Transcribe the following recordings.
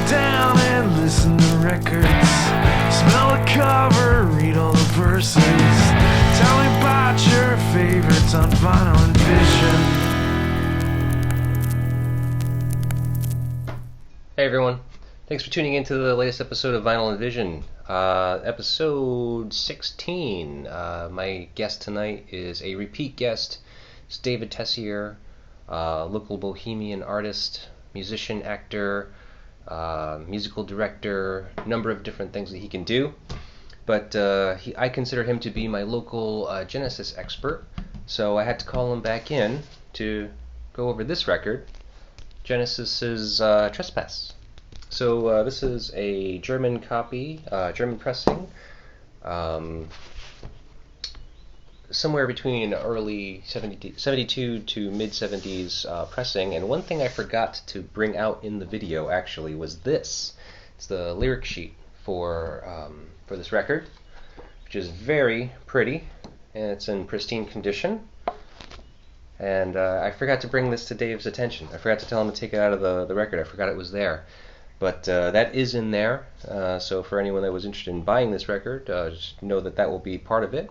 down and listen to records. Smell the cover, read all the verses. Tell me about your favorites on Vinyl and Vision. Hey everyone, thanks for tuning in to the latest episode of Vinyl and Vision, episode 16. My guest tonight is a repeat guest. It's David Tessier, local bohemian artist, musician, actor, musical director, number of different things that he can do. But I consider him to be my local Genesis expert, so I had to call him back in to go over this record, Genesis's Trespass. So this is a German copy, German pressing, somewhere between early 72 to mid-70s pressing. And one thing I forgot to bring out in the video actually was this. It's the lyric sheet for this record, which is very pretty, and it's in pristine condition. And I forgot to bring this to Dave's attention. I forgot to tell him to take it out of the record. I forgot it was there. But that is in there, so for anyone that was interested in buying this record, just know that will be part of it.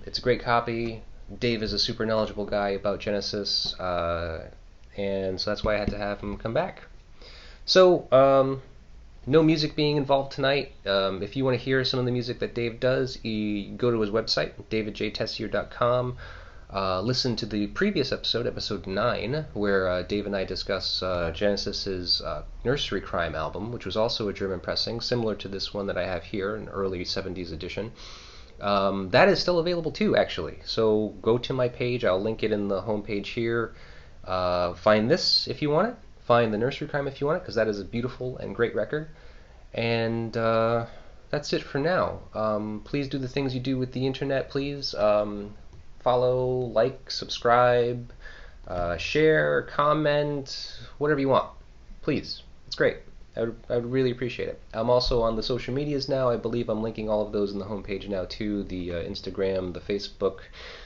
It's a great copy. Dave is a super knowledgeable guy about Genesis, and so that's why I had to have him come back. So, no music being involved tonight. If you want to hear some of the music that Dave does, you go to his website, davidjtessier.com. Listen to the previous episode, episode 9, where Dave and I discuss Genesis's Nursery Crime album, which was also a German pressing, similar to this one that I have here, an early 70s edition. That is still available too, actually. So go to my page. I'll link it in the homepage here. Find this if you want it. Find the Nursery Crime if you want it, because that is a beautiful and great record. And that's it for now. Please do the things you do with the internet, please. Follow, like, subscribe, share, comment, whatever you want. Please. It's great. I would really appreciate it. I'm also on the social medias now. I believe I'm linking all of those in the homepage now too. The Instagram, the Facebook,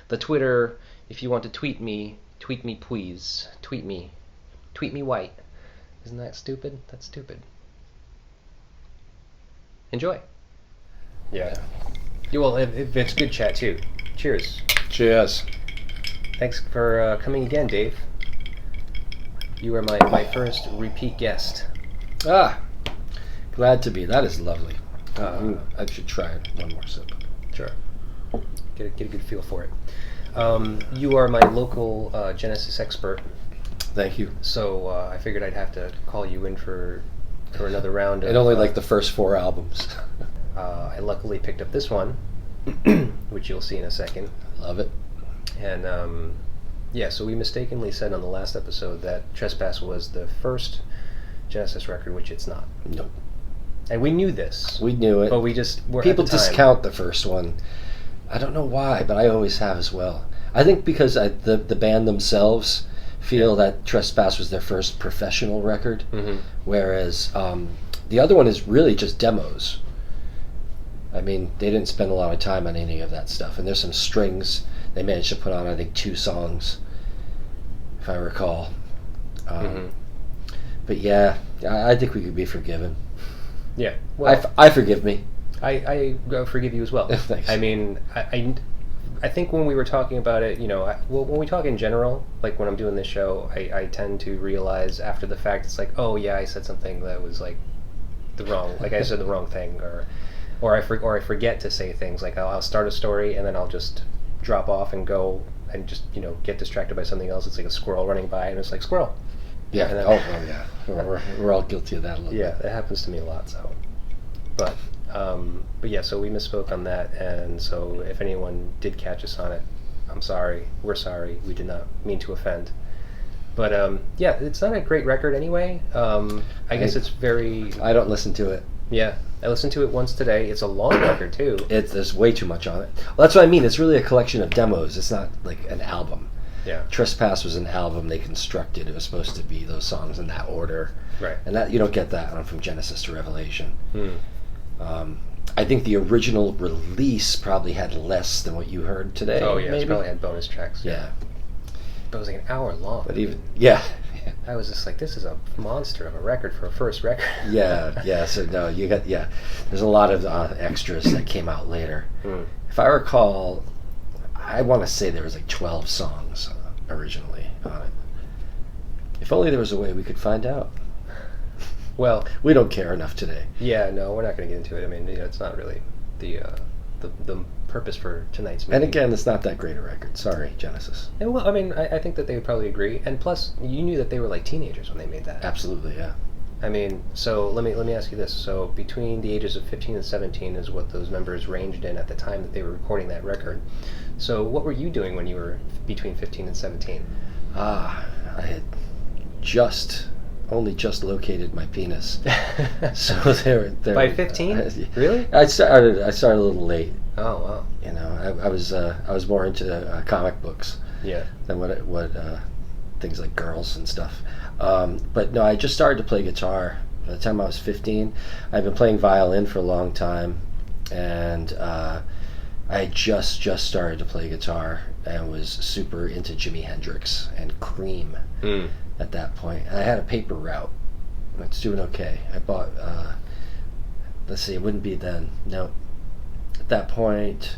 the Twitter. If you want to tweet me please. Tweet me. Tweet me white. Isn't that stupid? That's stupid. Enjoy. Yeah. Well, it's good chat too. Cheers. Cheers. Thanks for coming again, Dave. You are my first repeat guest. Glad to be. That is lovely. I should try one more sip. Sure. Get a good feel for it. You are my local Genesis expert. Thank you. So I figured I'd have to call you in for another round. And only like the first 4 albums. I luckily picked up this one, which you'll see in a second. Love it. And so we mistakenly said on the last episode that Trespass was the first Genesis record, which it's not. Nope. And we knew this. We knew it. But we just were people at the time. discount the first one. I don't know why, but I always have as well. I think because the band themselves feel that Trespass was their first professional record, whereas the other one is really just demos. I mean, they didn't spend a lot of time on any of that stuff. And there's some strings. They managed to put on, I think, 2 songs, if I recall. But yeah, I think we could be forgiven. Yeah. Well, I forgive me. I forgive you as well. Thanks. I mean, I think when we were talking about it, when we talk in general, like when I'm doing this show, I tend to realize after the fact, it's like, oh yeah, I said something that was like I said the wrong thing, or I forget to say things. Like I'll start a story and then I'll just drop off and go and just get distracted by something else. It's like a squirrel running by and it's like squirrel. Yeah. Then, yeah. We're all guilty of that a little bit. Yeah, it happens to me a lot. So, but yeah. So we misspoke on that, and so if anyone did catch us on it, I'm sorry. We're sorry. We did not mean to offend. But yeah, it's not a great record anyway. I guess it's very. I don't listen to it. Yeah, I listened to it once today. It's a long record too. There's way too much on it. Well, that's what I mean. It's really a collection of demos. It's not like an album. Yeah. Trespass was an album they constructed. It was supposed to be those songs in that order. Right. And that you don't get that from Genesis to Revelation. I think the original release probably had less than what you heard today. Oh yeah, maybe? it probably had bonus tracks. Yeah. But it was like an hour long. But even yeah. I was just like, this is a monster of a record for a first record. Yeah. So no, you got There's a lot of extras that came out later. If I recall, I want to say there was like 12 songs originally on it. If only there was a way we could find out. Well, we don't care enough today. Yeah, no, we're not going to get into it. I mean, it's not really the purpose for tonight's meeting. And again, it's not that great a record. Sorry, Genesis. And well, I mean, I think that they would probably agree. And plus, you knew that they were like teenagers when they made that. Absolutely, yeah. I mean, so let me ask you this. So between the ages of 15 and 17 is what those members ranged in at the time that they were recording that record. So what were you doing when you were between 15 and 17? I had only just located my penis. So there. By 15? Really? I started a little late. Oh wow. You know, I was more into comic books. Yeah. Than what things like girls and stuff. But no, I just started to play guitar by the time I was 15. I've been playing violin for a long time, and I just started to play guitar and was super into Jimi Hendrix and Cream at that point. And I had a paper route. It's doing okay. I bought, let's see, it wouldn't be then. No. At that point,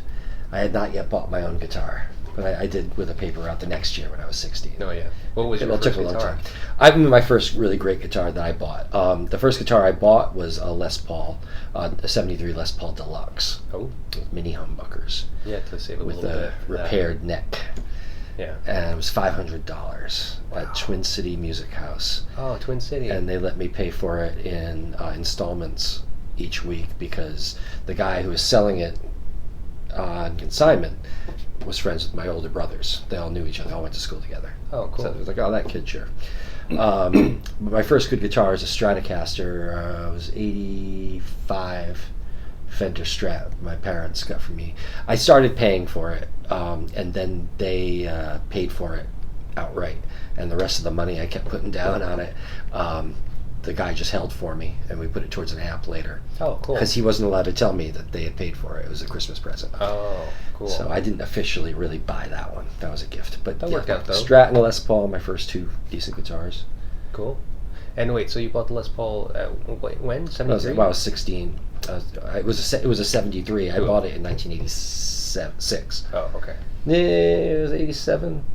I had not yet bought my own guitar. But I did with a paper route the next year when I was 16. Oh, yeah. What was your first guitar? It took a long time. I mean, my first really great guitar that I bought. The first guitar I bought was a Les Paul, a 73 Les Paul Deluxe. Oh. With mini humbuckers. Yeah, to save a with little bit. With a repaired neck. Yeah. And it was $500 at Twin City Music House. Oh, Twin City. And they let me pay for it in installments each week because the guy who was selling it on consignment was friends with my older brothers. They all knew each other. They all went to school together. Oh, cool. So it was like, oh, that kid, sure. My first good guitar was a Stratocaster. It was 85 Fender Strat my parents got for me. I started paying for it, and then they paid for it outright. And the rest of the money I kept putting down on it, the guy just held for me, and we put it towards an amp later. Oh, cool. Because he wasn't allowed to tell me that they had paid for it. It was a Christmas present. Oh, cool. So I didn't officially really buy that one. That was a gift. But that worked out, though. Strat and a Les Paul, my first two decent guitars. Cool. And wait, so you bought the Les Paul when? 73? When I was 16. It was a 73. I bought it in 1986. Oh, okay. It was 87?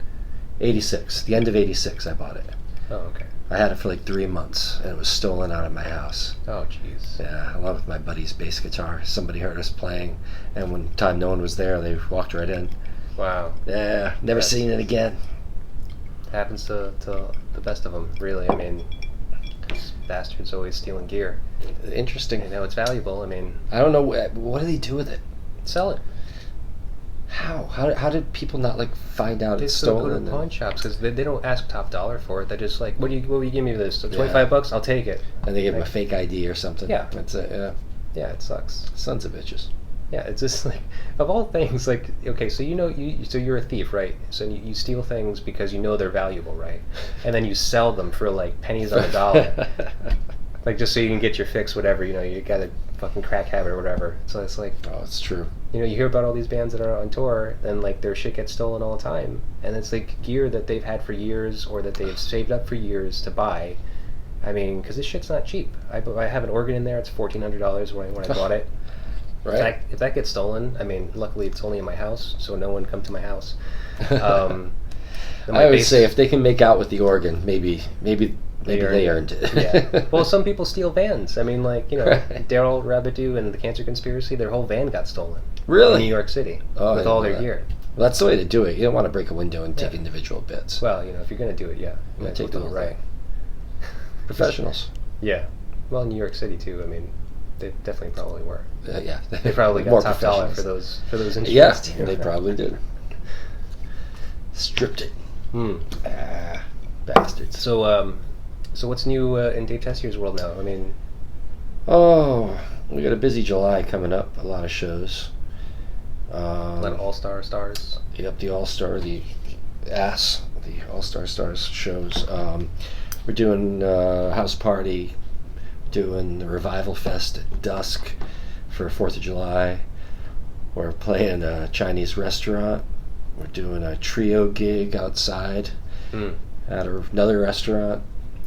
86. The end of 86 I bought it. Oh, okay. I had it for like 3 months, and it was stolen out of my house. Oh, jeez. Yeah, along with my buddy's bass guitar. Somebody heard us playing, and one time no one was there, they walked right in. Wow. Yeah, never seen it again. Happens to the best of them, really. I mean, these bastards always stealing gear. Interesting. You know, it's valuable. I mean, I don't know, what do they do with it? Sell it. How did people not like find out They it's still stolen? go to pawn shops because they don't ask top dollar for it. They're just like, what will you give me for this? So $25, I'll take it. And they give them a fake ID or something. Yeah. That's it. Yeah. Yeah, it sucks. Sons of bitches. Yeah, it's just like, of all things, like, okay, so so you're a thief, right? So you steal things because you know they're valuable, right? And then you sell them for like pennies on the dollar. Like, just so you can get your fix, whatever, you got a fucking crack habit or whatever. So it's like, oh, it's true. You hear about all these bands that are on tour, and like their shit gets stolen all the time, and it's like gear that they've had for years or that they've saved up for years to buy. I mean, because this shit's not cheap. I have an organ in there. It's $1,400 when I bought it. Right. If that gets stolen, I mean, luckily it's only in my house, so no one come to my house. I would say if they can make out with the organ, maybe they earned it. Yeah. Well, some people steal vans. I mean, like, Daryl Rabideau and the Cancer Conspiracy, their whole van got stolen. Really? In New York City. Oh, with all their gear. Well, that's the way to do it. You don't want to break a window and take individual bits. Well, if you're going to do it, yeah. You might take do the it whole right. Professionals. Yeah. Well, New York City, too. I mean, they definitely probably were. Yeah. They probably got More top dollar for those instruments. Yeah, they probably did. Stripped it. Bastards. So what's new in Dave Tessier's world now? I mean... Oh, we got a busy July coming up. A lot of shows. A lot of All-Star Stars. Yep, the All-Star, the All-Star Stars shows. We're doing House Party, doing the Revival Fest at dusk for 4th of July. We're playing a Chinese restaurant. We're doing a trio gig outside at another restaurant.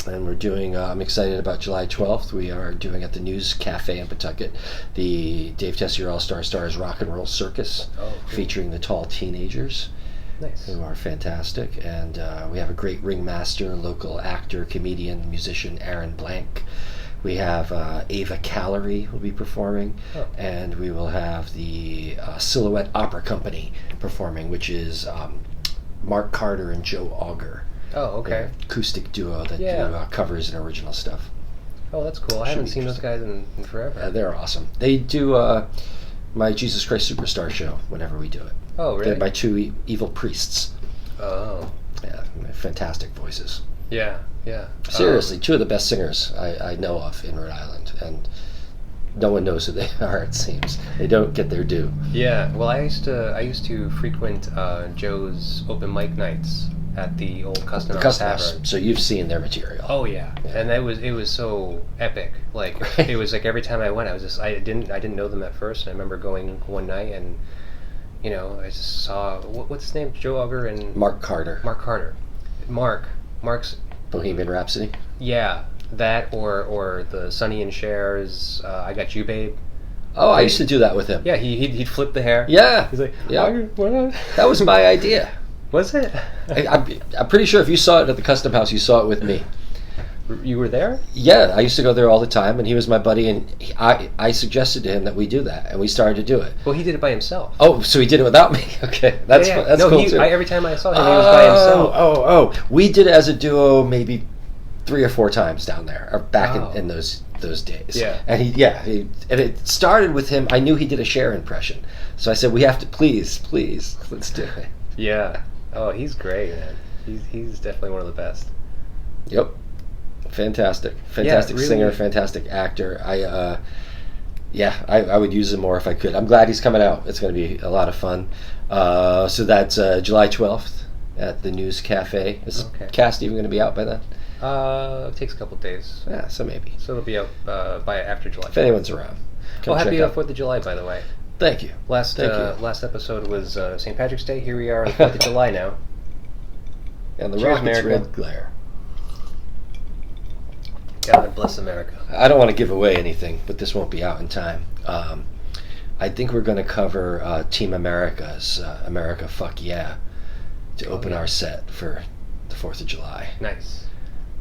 And we're doing, I'm excited about July 12th. We are doing at the News Cafe in Pawtucket the Dave Tessier All-Star Stars Rock and Roll Circus, Oh, cool. featuring the Tall Teenagers, Nice. who are fantastic. And we have a great ringmaster, local actor, comedian, musician, Aaron Blank. We have Ava Calorie will be performing, and we will have the Silhouette Opera Company performing, which is Mark Carter and Joe Auger. Oh, okay. They're an acoustic duo that Yeah. do covers and original stuff. Oh, that's cool. I Should haven't be seen those guys in forever. They're awesome. They do my Jesus Christ Superstar show whenever we do it. Oh, really? They're my two evil priests. Oh. Yeah, fantastic voices. Yeah, yeah. Seriously, two of the best singers I know of in Rhode Island, and no one knows who they are. It seems they don't get their due. Yeah. Well, I used to frequent Joe's open mic nights at the old Custom House Tavern. So you've seen their material. Oh yeah, and it was so epic. Like it was like every time I went, I didn't know them at first. And I remember going one night and I just saw what's his name, Joe Auger and Mark Carter. Mark's Bohemian Rhapsody. Yeah, that or the Sonny and Cher's I Got You Babe. Oh, I used to do that with him. Yeah, he'd flip the hair. Yeah. He's like, yeah. What? That was my idea. Was it? I'm pretty sure if you saw it at the Custom House, you saw it with me. You were there? Yeah, I used to go there all the time, and he was my buddy, and I suggested to him that we do that, and we started to do it. Well, he did it by himself. Oh, so he did it without me? Okay, that's cool too. Every time I saw him, he was by himself. Oh, we did it as a duo maybe 3 or 4 times down there, or back in those days. Yeah. And and it started with him. I knew he did a Cher impression, so I said, we have to please, let's do it. Yeah. Oh, he's great, man. He's definitely one of the best. Yep. Fantastic really. Singer, fantastic actor. I would use him more if I could. I'm glad he's coming out. It's going to be a lot of fun. So that's July 12th at the News Cafe. Is the cast even going to be out by then? It takes a couple days. Yeah, so maybe. So it'll be out by after July. If anyone's around. Happy 4th of July, by the way. Thank you. Last episode was St. Patrick's Day. Here we are on the 4th of July now. And the Cheers, Rockets America. red glare. God bless America. I don't want to give away anything, but this won't be out in time. I think we're going to cover Team America's America Fuck Yeah to open our set for the 4th of July. Nice.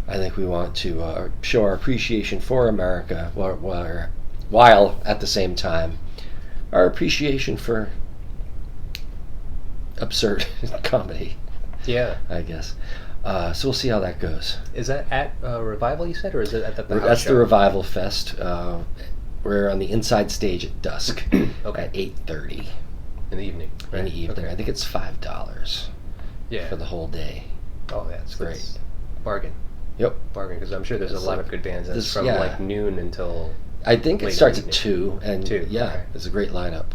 I think we want to show our appreciation for America while at the same time our appreciation for absurd comedy. Yeah. I guess. So we'll see how that goes. Is that at Revival, you said, or is it at the house That's show? the Revival Fest. We're on the inside stage at dusk Okay. at 8:30 in the evening. Right? in the evening. Okay. I think it's $5 Yeah. for the whole day. Oh, that's Great. that's bargain. Yep. Bargain, because I'm sure there's It's a lot like- of good bands. And it's this- from yeah. like noon until. I think it Late starts in the at 2, and 2, yeah, okay. it's a great lineup.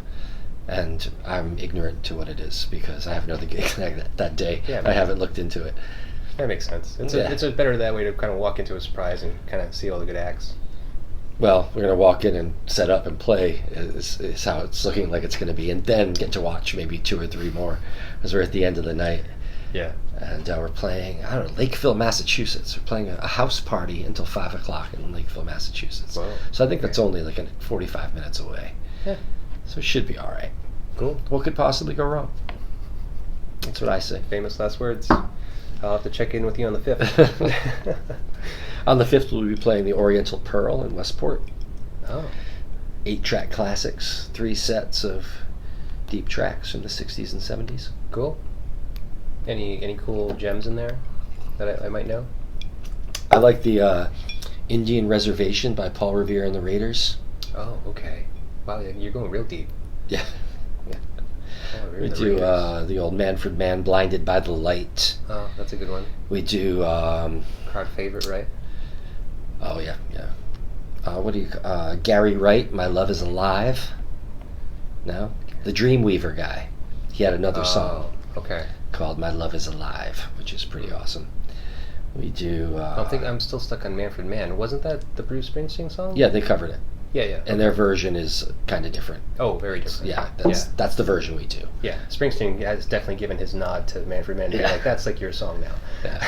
And I'm ignorant to what it is because I have another gig that day. Yeah, I haven't looked into it. That makes sense. It's Yeah. it's better that way to kind of walk into a surprise and kind of see all the good acts. Well, we're going to walk in and set up and play is how it's looking like it's going to be, and then get to watch maybe 2 or 3 more as we're at the end of the night. Yeah. And we're playing, I don't know, Lakeville, Massachusetts. We're playing a house party until 5 o'clock in Lakeville, Massachusetts. Wow. So I think that's only like 45 minutes away. Yeah. So it should be all right. Cool. What could possibly go wrong? That's what I say. Famous last words. I'll have to check in with you on the 5th. On the 5th, we'll be playing the Oriental Pearl in Westport. Oh. 8-track classics, 3 sets of deep tracks from the 60s and 70s. Cool. Any cool gems in there that I might know? I like the Indian Reservation by Paul Revere and the Raiders. Oh, okay. Wow, you're going real deep. Yeah. Oh, we're We in the do Raiders. the old Manfred Mann, Blinded by the Light. Oh, that's a good one. We do, Crowd favorite, right? oh yeah. What do you, Gary Wright, My Love is Alive. No? The Dreamweaver guy. He had another song Okay. called My Love is Alive, which is pretty awesome. We do, I think I'm still stuck on Manfred Mann. Wasn't that the Bruce Springsteen song? yeah, they covered it. Yeah. And their version is kind of different. Oh, very different. Yeah, that's the version we do. Yeah, Springsteen has definitely given his nod to Manfred Mann. Yeah. Like, that's like your song now. Yeah.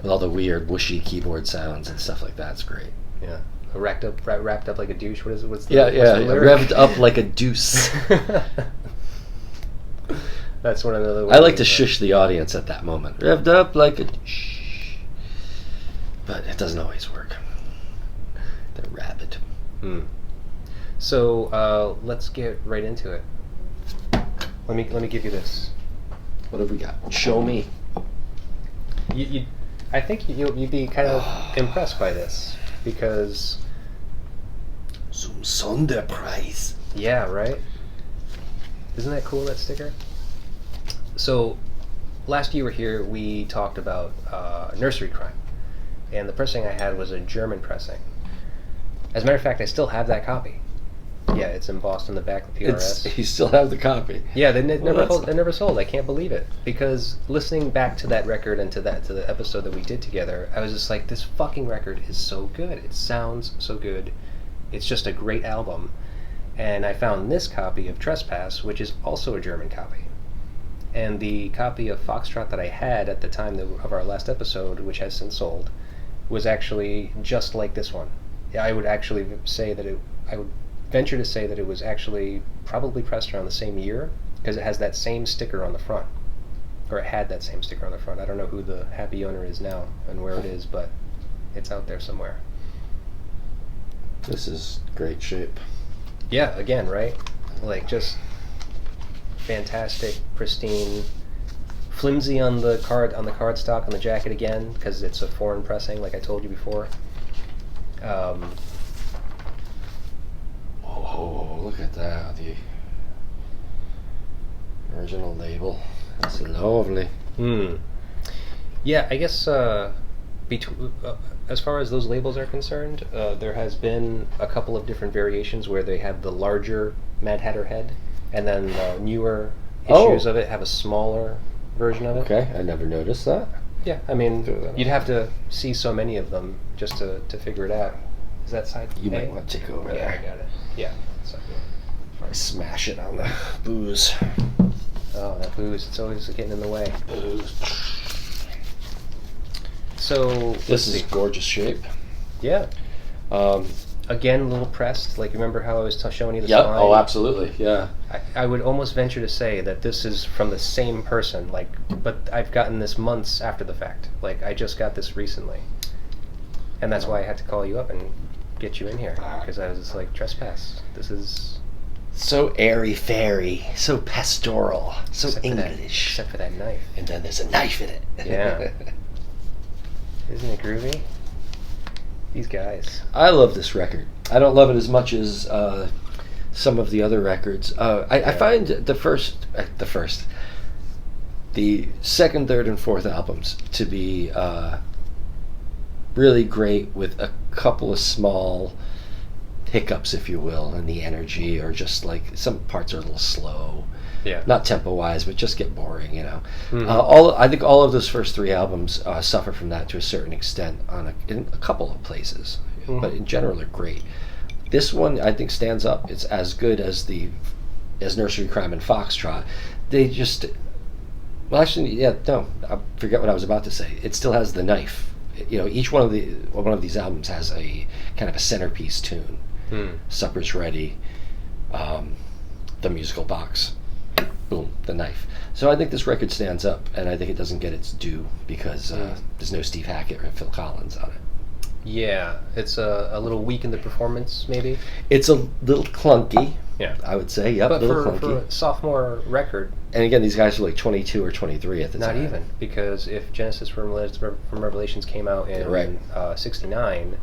with all the weird whooshy keyboard sounds and stuff like that. It's great. Yeah. Wrapped up like a douche. What's the Yeah, what's yeah. the lyric? Revved up like a deuce. That's one of the. I like to shush the audience at that moment. Revved up like a shh. But it doesn't always work. They're rabid. So let's get right into it. Let me give you this. What have we got? Show me. I think you'd be kind of impressed by this because. Some Sonderpreis. Yeah, right? Isn't that cool, that sticker? So, last you were here, we talked about nursery crime. And the pressing I had was a German pressing. As a matter of fact, I still have that copy. Yeah, it's embossed on the back of the PRS. You still have the copy. Yeah, they never sold. I can't believe it. Because listening back to that record and to the episode that we did together, I was just like, this fucking record is so good. It sounds so good. It's just a great album. And I found this copy of Trespass, which is also a German copy. And the copy of Foxtrot that I had at the time of our last episode, which has since sold, was actually just like this one. I would actually say that I would venture to say that it was actually probably pressed around the same year, because it has that same sticker on the front. Or it had that same sticker on the front. I don't know who the happy owner is now and where it is, but it's out there somewhere. This is great shape. Yeah, again, right? Like, just fantastic, pristine, flimsy on the cardstock, on the jacket again, because it's a foreign pressing, like I told you before. Oh, look at that. The original label. That's lovely. Yeah, I guess as far as those labels are concerned, there has been a couple of different variations where they have the larger Mad Hatter head, and then newer issues of it have a smaller version of it. Okay, I never noticed that. Yeah, I mean, you'd have to see so many of them just to figure it out. Is that side You A? might want to take over Yeah, there. I got it. Yeah. So, If I smash it on the booze. oh, that booze, it's always getting in the way. Booze. So, This is gorgeous shape. yeah. Again, a little pressed. Like, remember how I was showing you the Yep. spine? Oh, absolutely. Yeah. I would almost venture to say that this is from the same person, like, but I've gotten this months after the fact. Like, I just got this recently. And that's why I had to call you up and get you in here, because I was just like, Trespass, this is... So airy-fairy, so pastoral, so except English. Except for that knife. And then there's a knife in it. Yeah. Isn't it groovy? These guys. I love this record. I don't love it as much as some of the other records. I find the second, third, and fourth albums to be really great, with a couple of small hiccups, if you will, in the energy, or just like some parts are a little slow. Yeah. Not tempo-wise, but just get boring, you know. Mm-hmm. I think all of those first three albums suffer from that to a certain extent in a couple of places, but in general they're great. This one, I think, stands up. It's as good as Nursery Crime and Foxtrot. They just, well, actually, yeah, no, I forget what I was about to say. It still has the knife. You know, each one of these albums has a kind of a centerpiece tune. Supper's Ready, the musical box. Boom, the knife. So I think this record stands up, and I think it doesn't get its due because there's no Steve Hackett or Phil Collins on it. Yeah, it's a little weak in the performance, maybe. It's a little clunky. Yeah, I would say. Yep, but a little for clunky. a sophomore record, And again, these guys were like 22 or 23 at the not time. even, because if Genesis from Revelations came out in 69,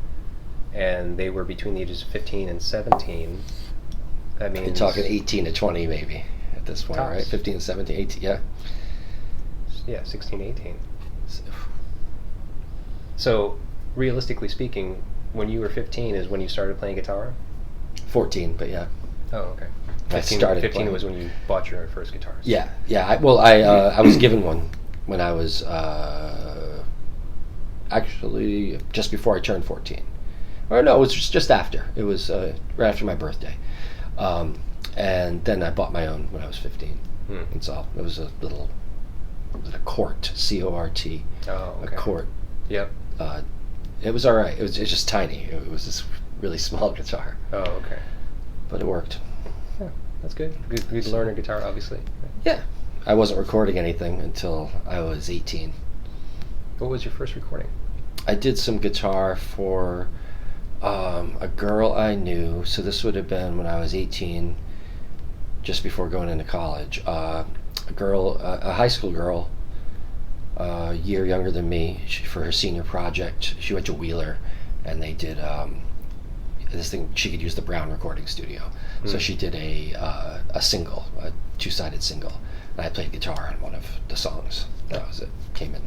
and they were between the ages of 15 and 17, that means... You're talking 18 to 20 maybe at this point, Tops. right? 15, 17, 18, yeah. Yeah, 16, 18. So, realistically speaking, when you were 15 is when you started playing guitar? 14, but yeah. Oh, okay. I 15, started 15 playing. was when you bought your first guitars. Yeah, yeah. I was given one when I was actually just before I turned 14. Or no, it was just after. It was right after my birthday. And then I bought my own when I was 15. And so it was a little, was it a Cort, C-O-R-T. Oh, okay. A Cort. Yep. It was all right. It's just tiny. It was this really small guitar, Oh, okay. but it worked. Yeah, that's good. Good to learn a guitar, obviously. Yeah. I wasn't recording anything until I was 18. What was your first recording? I did some guitar for a girl I knew. So this would have been when I was 18, just before going into college. A high school girl, a year younger than me, for her senior project, she went to Wheeler, and they did this thing. She could use the Brown recording studio, so she did a single, a 2-sided single, and I played guitar on one of the songs. That was it. Came in,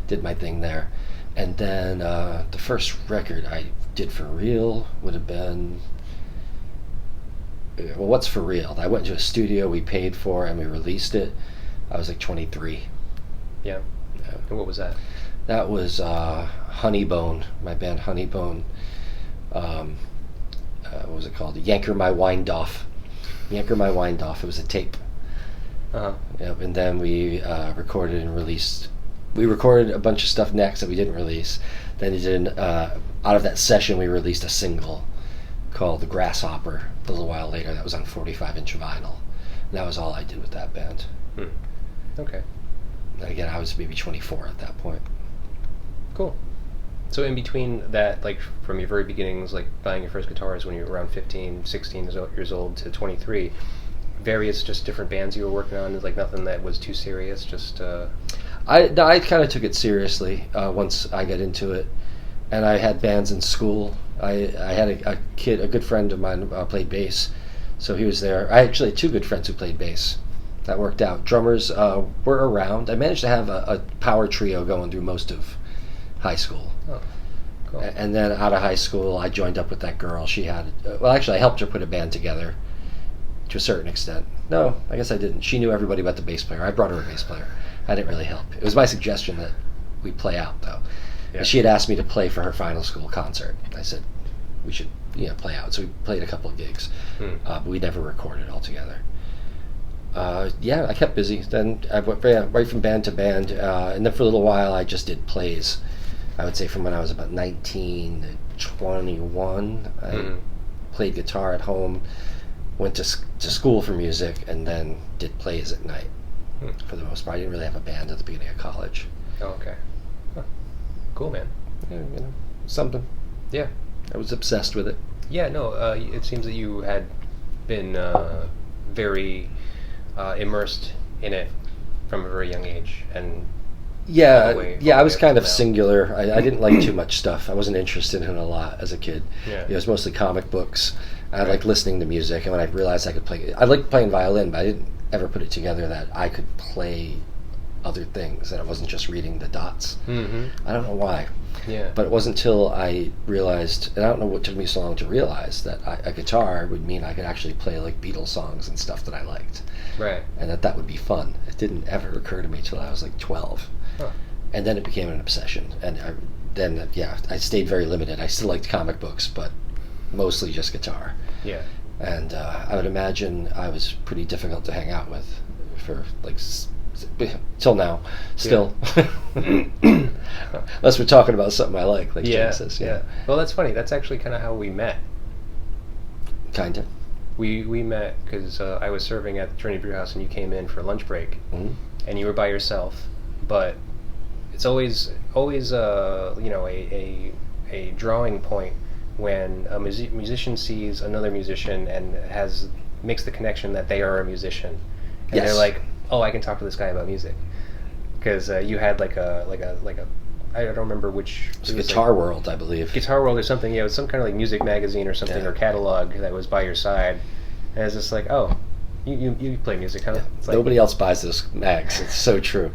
did my thing there, and then the first record I did for real would have been. Well, what's for real? I went to a studio we paid for and we released it. I was like 23. Yeah. And what was that? That was Honeybone, my band Honeybone. What was it called? Yanker My Wind Off. Yanker My Wind Off. It was a tape. Uh-huh. Yep. And then we recorded and released. We recorded a bunch of stuff next that we didn't release. Then out of that session, we released a single called The Grasshopper a little while later. That was on 45-inch vinyl. And that was all I did with that band. Okay. And again, I was maybe 24 at that point. Cool. So in between that, like from your very beginnings, like buying your first guitars when you were around 15, 16 years old to 23, various just different bands you were working on, like nothing that was too serious, just... I kind of took it seriously once I got into it. And I had bands in school. I had a good friend of mine played bass, so he was there. I actually had 2 good friends who played bass. That worked out. Drummers were around. I managed to have a power trio going through most of high school. Oh, cool. And then out of high school, I joined up with that girl. She had, I helped her put a band together to a certain extent. No, I guess I didn't. She knew everybody but the bass player. I brought her a bass player. I didn't really help. It was my suggestion that we play out, though. Yeah. And she had asked me to play for her final school concert. I said, we should play out. So we played a couple of gigs, but we never recorded all together. I kept busy. Then I went right from band to band, and then for a little while I just did plays. I would say from when I was about 19 to 21, I played guitar at home, went to school for music, and then did plays at night. For the most part, I didn't really have a band at the beginning of college. Oh, okay. Huh. Cool, man. Yeah, something. Yeah. I was obsessed with it. Yeah, no, it seems that you had been very immersed in it from a very young age, and I was kind of singular. I didn't like too much stuff. I wasn't interested in a lot as a kid. Yeah. It was mostly comic books. I liked listening to music, and when I realized I could play, I liked playing violin, but I didn't ever put it together that I could play other things, that I wasn't just reading the dots. I don't know why. Yeah. But it wasn't until I realized, and I don't know what took me so long to realize, that a guitar would mean I could actually play like Beatles songs and stuff that I liked. Right. And that would be fun. It didn't ever occur to me till I was like 12. Huh. And then it became an obsession. And I stayed very limited. I still liked comic books, but mostly just guitar. Yeah. And I would imagine I was pretty difficult to hang out with for like till now, still. Yeah. Unless we're talking about something I like Genesis. Yeah. Well, that's funny. That's actually kind of how we met. Kind of. We met because I was serving at the Trinity Brew House and you came in for lunch break, and you were by yourself. But it's always a drawing point when a musician sees another musician and makes the connection that they are a musician, and they're like, oh, I can talk to this guy about music, because you had like a I don't remember which. It was Guitar World, I believe. Guitar World or something. Yeah, it was some kind of like music magazine or something, or catalog that was by your side, and it's just like, oh, you play music, huh? Yeah. It's like, nobody else buys those mags. It's so true.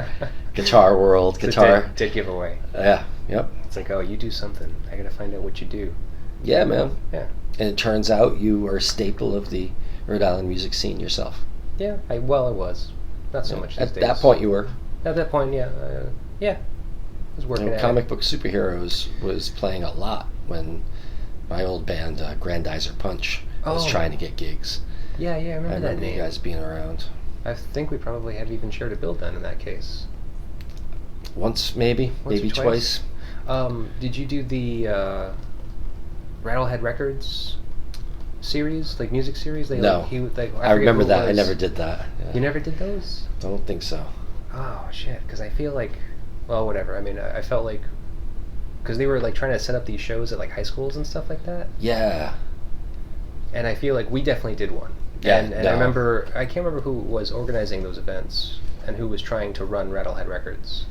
Guitar World, guitar. Dead giveaway. Yeah. Yep. It's like, oh, you do something. I gotta find out what you do. Yeah, man. Yeah. And it turns out you are a staple of the Rhode Island music scene yourself. Yeah. I was. Not so much these At days. that point, you were. At that point, yeah. I was working at Comic Book Superheroes was playing a lot when my old band, Grandizer Punch, was trying to get gigs. Yeah, I remember that name. You guys being around. I think we probably had even shared a bill then in that case. once, maybe or twice. Did you do the Rattlehead Records series, like music series? No. I remember that. I never did that. Yeah. You never did those? I don't think so. Oh shit! Because I feel like, well, whatever. I mean, I felt like, because they were like trying to set up these shows at like high schools and stuff like that. Yeah. And I feel like we definitely did one. Yeah. And I can't remember who was organizing those events and who was trying to run Rattlehead Records.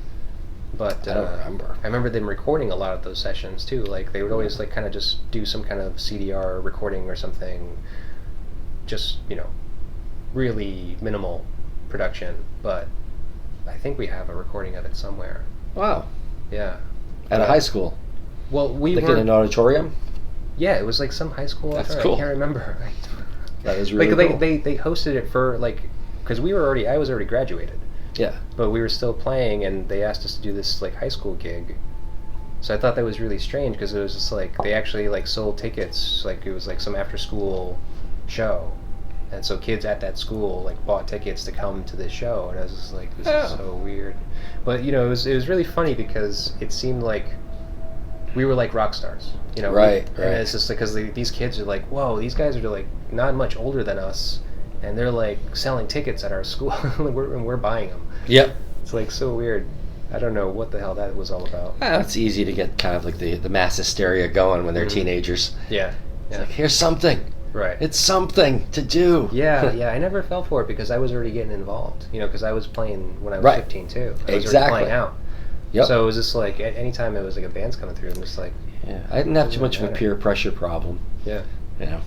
But I don't remember. I remember them recording a lot of those sessions too. Like they would always like kind of just do some kind of CDR recording or something. Just, really minimal production. But I think we have a recording of it somewhere. Wow. Yeah. At a high school. Well, we like were in an auditorium. Yeah, it was like some high school. That's cool. I can't remember. That is really like cool. they hosted it for like, because I was already graduated. Yeah. But we were still playing, and they asked us to do this like high school gig. So I thought that was really strange because it was just like they actually like sold tickets, like it was like some after school show, and so kids at that school like bought tickets to come to this show, and I was just like, this is so weird. But it was really funny because it seemed like we were like rock stars, Right. And it's just because these kids are like, whoa, these guys are like not much older than us. And they're like selling tickets at our school, and we're buying them. Yep. It's like so weird. I don't know what the hell that was all about. It's easy to get kind of like the mass hysteria going when they're teenagers. Yeah. It's like, here's something. Right. It's something to do. Yeah. I never fell for it because I was already getting involved. Because I was playing when I was 15 too. I was already playing out. Yep. So it was just like anytime it was like a band's coming through, I'm just like. Yeah. I didn't have too much of a peer pressure problem. Yeah.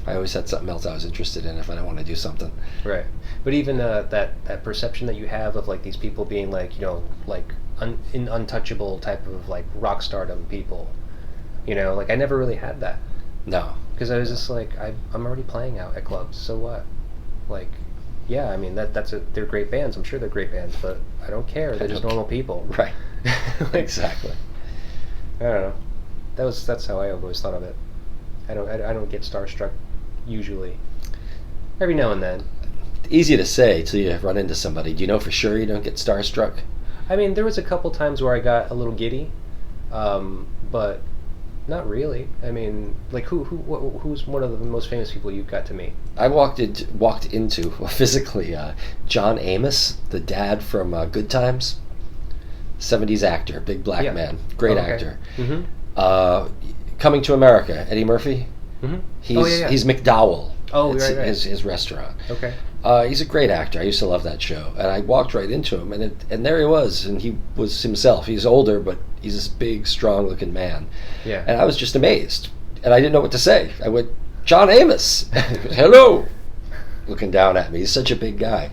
I always had something else I was interested in if I don't want to do something. Right. But even that perception that you have of like these people being like, like untouchable type of like rock stardom people, like I never really had that. No. Because I was just like, I'm already playing out at clubs, so what? Like, yeah, I mean they're great bands. I'm sure they're great bands, but I don't care. They're just normal people. Right. Exactly. I don't know. That's how I always thought of it. I don't get starstruck usually. Every now and then. Easy to say till you run into somebody. Do you know for sure you don't get starstruck? I mean, there was a couple times where I got a little giddy, but not really. I mean, like who's one of the most famous people you've got to meet? I walked into physically John Amos, the dad from Good Times, 70s actor, big black man, great actor. Mm-hmm. Coming to America, Eddie Murphy. Mm-hmm. He's McDowell. Oh, it's right. His restaurant. Okay. He's a great actor. I used to love that show, and I walked right into him, and there he was, and he was himself. He's older, but he's this big, strong-looking man. Yeah. And I was just amazed, and I didn't know what to say. I went, John Amos. He goes, hello, looking down at me. He's such a big guy.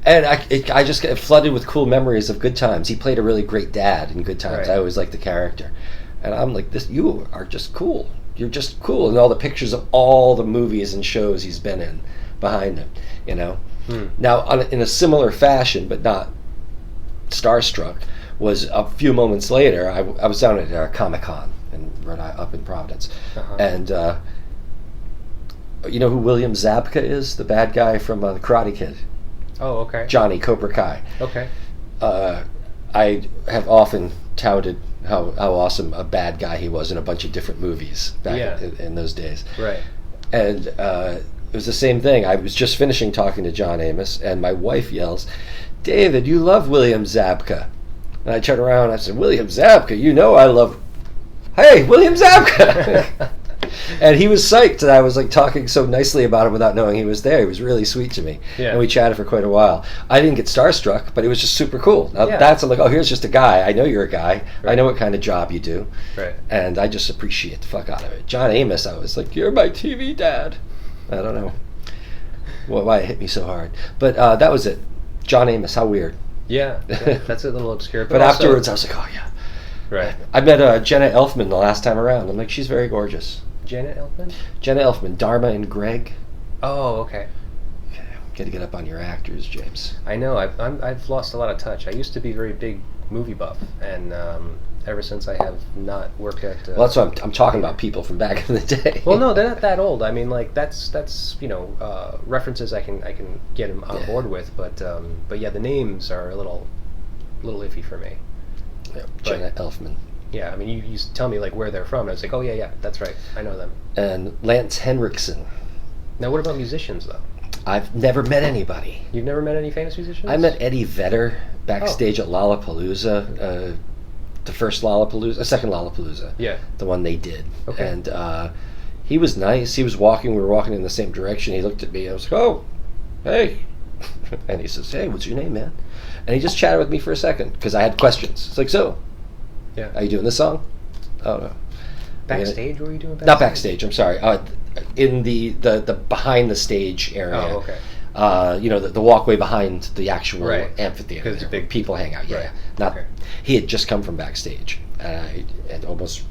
And I just get flooded with cool memories of Good Times. He played a really great dad in Good Times. Right. I always liked the character. And I'm like, you are just cool. You're just cool. And all the pictures of all the movies and shows he's been in behind him, Now, in a similar fashion, but not starstruck, was a few moments later, I was down at Comic-Con up in Providence. Uh-huh. And you know who William Zabka is? The bad guy from The Karate Kid. Oh, okay. Johnny Cobra Kai. Okay. I have often touted how awesome a bad guy he was in a bunch of different movies back in those days. Right. And it was the same thing. I was just finishing talking to John Amos, and my wife yells, David, you love William Zabka. And I turn around and I said, William Zabka, I love... Hey, William Zabka! And he was psyched that I was like talking so nicely about him without knowing he was there. He was really sweet to me. Yeah. And we chatted for quite a while. I didn't get starstruck, but it was just super cool. Now I'm like, here's just a guy. I know you're a guy. Right. I know what kind of job you do. Right. And I just appreciate the fuck out of it. John Amos, I was like, you're my TV dad. I don't know why it hit me so hard. But that was it. John Amos, how weird. Yeah, that's a little obscure. But afterwards I was like, oh yeah. Right. I met Jenna Elfman the last time around. I'm like, she's very gorgeous. Janet Elfman? Jenna Elfman, Dharma and Greg. Oh, okay. Got to get up on your actors, James. I know. I've lost a lot of touch. I used to be very big movie buff, and ever since I have not worked at. Well, that's what I'm talking about. People from back in the day. Well, no, they're not that old. I mean, like that's references I can get them on board with, but yeah, the names are a little iffy for me. Jenna Elfman. Yeah, I mean, you tell me like where they're from, and I was like, oh yeah, that's right, I know them. And Lance Henriksen. Now, what about musicians though? I've never met anybody. You've never met any famous musicians? I met Eddie Vedder backstage at Lollapalooza, the first Lollapalooza, second Lollapalooza. Yeah. The one they did. Okay. And he was nice. He was walking. We were walking in the same direction. He looked at me. I was like, oh, hey. And he says, hey, what's your name, man? And he just chatted with me for a second because I had questions. It's like, so, yeah. Are you doing this song? Oh, no. Backstage? What were you doing backstage? Not backstage, I'm sorry. In the behind the stage area. Oh, okay. The walkway behind the actual amphitheater. Because it's a big people hang out. Yeah, right. Not. Okay. He had just come from backstage, and I had almost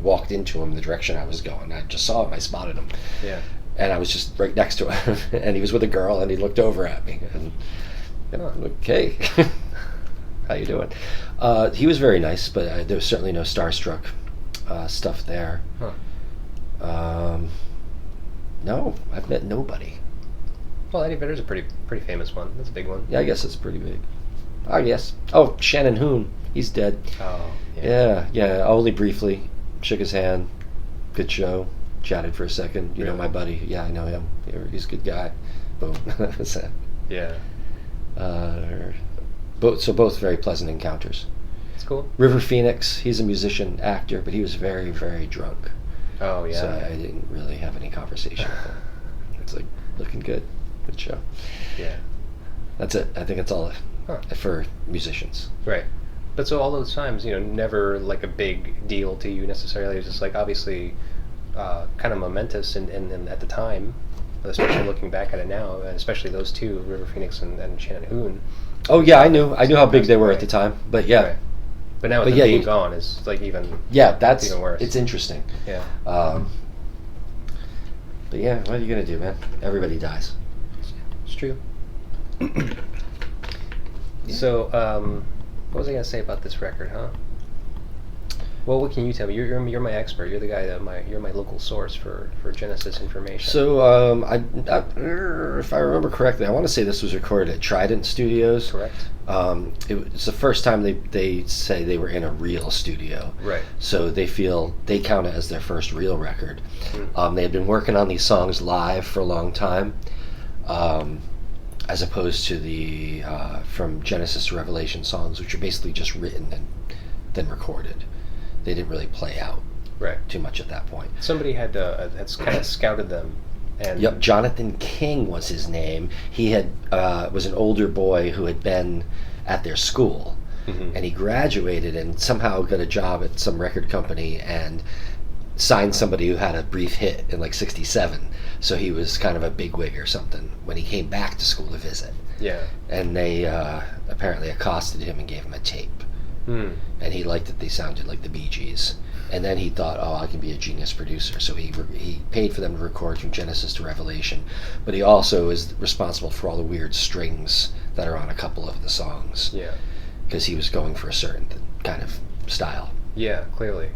walked into him the direction I was going. I just saw him. I spotted him. Yeah. And I was just right next to him, and he was with a girl, and he looked over at me, and I'm like, hey, how you doing? He was very nice, but there was certainly no starstruck stuff there. Huh. No, I've met nobody. Well, Eddie Vedder's a pretty famous one. That's a big one. Yeah, I guess it's pretty big. I guess. Oh, Shannon Hoon. He's dead. Oh, yeah. Yeah, only briefly. Shook his hand. Good show. Chatted for a second. You know, Really? my buddy. Yeah, I know him. He's a good guy. Boom. That's it. Yeah. Both very pleasant encounters. It's cool. River Phoenix, he's a musician, actor, but he was very, very drunk. Oh, yeah. So I didn't really have any conversation with him. It's like, looking good. Good show. Yeah. That's it. I think that's all for musicians. Right. But so all those times, never like a big deal to you necessarily. It was just like obviously kind of momentous and at the time, especially looking back at it now, and especially those two, River Phoenix and Shannon Hoon. Oh yeah, I knew how big they were at the time. But yeah. Right. But now with them being gone is like even that's even worse. It's interesting. Yeah. But yeah, what are you gonna do, man? Everybody dies. It's true. So, what was I gonna say about this record, huh? Well, what can you tell me? You're my expert. You're the guy you're my local source for Genesis information. So, if I remember correctly, I want to say this was recorded at Trident Studios. Correct. It's the first time they say they were in a real studio. Right. So they count it as their first real record. Mm. They had been working on these songs live for a long time, as opposed to the from Genesis to Revelation songs, which are basically just written and then recorded. They didn't really play out too much at that point. Somebody had kind of scouted them. And yep, Jonathan King was his name. He was an older boy who had been at their school, and he graduated and somehow got a job at some record company and signed somebody who had a brief hit in like '67. So he was kind of a bigwig or something when he came back to school to visit. Yeah. And they apparently accosted him and gave him a tape. And he liked that they sounded like the Bee Gees. And then he thought, oh, I can be a genius producer. So he paid for them to record from Genesis to Revelation. But he also is responsible for all the weird strings that are on a couple of the songs. Yeah. Because he was going for a certain kind of style. Yeah, clearly.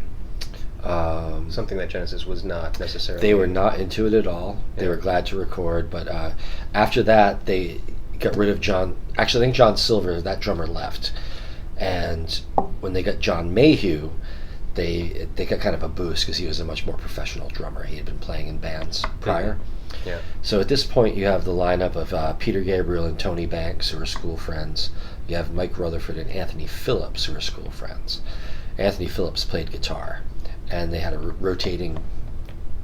Something that Genesis was not necessarily. They were not into it at all. They were glad to record. But after that, they got rid of John. Actually, I think John Silver, that drummer, left. And when they got John Mayhew, they got kind of a boost because he was a much more professional drummer. He had been playing in bands prior. Yeah. So at this point, you have the lineup of Peter Gabriel and Tony Banks, who are school friends. You have Mike Rutherford and Anthony Phillips, who are school friends. Anthony Phillips played guitar, and they had a rotating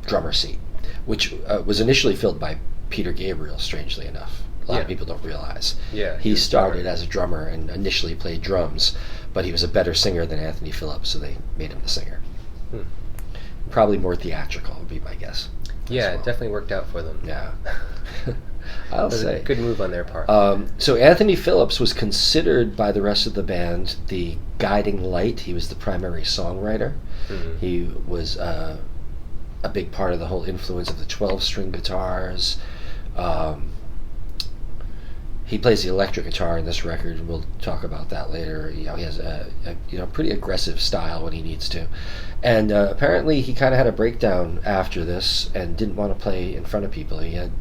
drummer seat, which was initially filled by Peter Gabriel, strangely enough. A lot of people don't realize. Yeah, he started as a drummer and initially played drums, but he was a better singer than Anthony Phillips, so they made him the singer. Probably more theatrical would be my guess. Yeah, it definitely worked out for them. Yeah. I'll say. A good move on their part. So Anthony Phillips was considered by the rest of the band the guiding light. He was the primary songwriter. He was a big part of the whole influence of the 12-string guitars. He plays the electric guitar in this record, and we'll talk about that later. He has a pretty aggressive style when he needs to. And apparently he kind of had a breakdown after this and didn't want to play in front of people. He had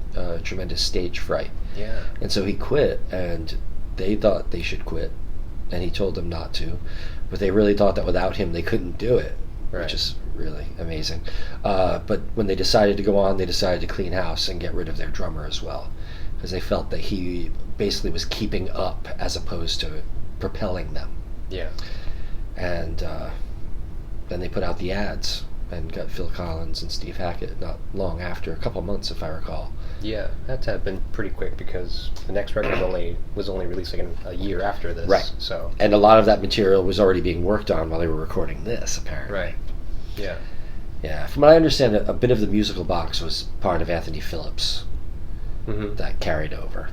tremendous stage fright. Yeah. And so he quit, and they thought they should quit, and he told them not to. but they really thought that without him they couldn't do it, Right. which is really amazing. But when they decided to go on, they decided to clean house and get rid of their drummer as well, because they felt that he basically was keeping up as opposed to propelling them. Yeah. And then they put out the ads and got Phil Collins and Steve Hackett not long after, a couple months if I recall. Yeah, that had been pretty quick because the next record was only released like a year after this. Right. So. And a lot of that material was already being worked on while they were recording this, apparently. Right. Yeah. Yeah. From what I understand, a bit of the musical box was part of Anthony Phillips Mm-hmm. that carried over.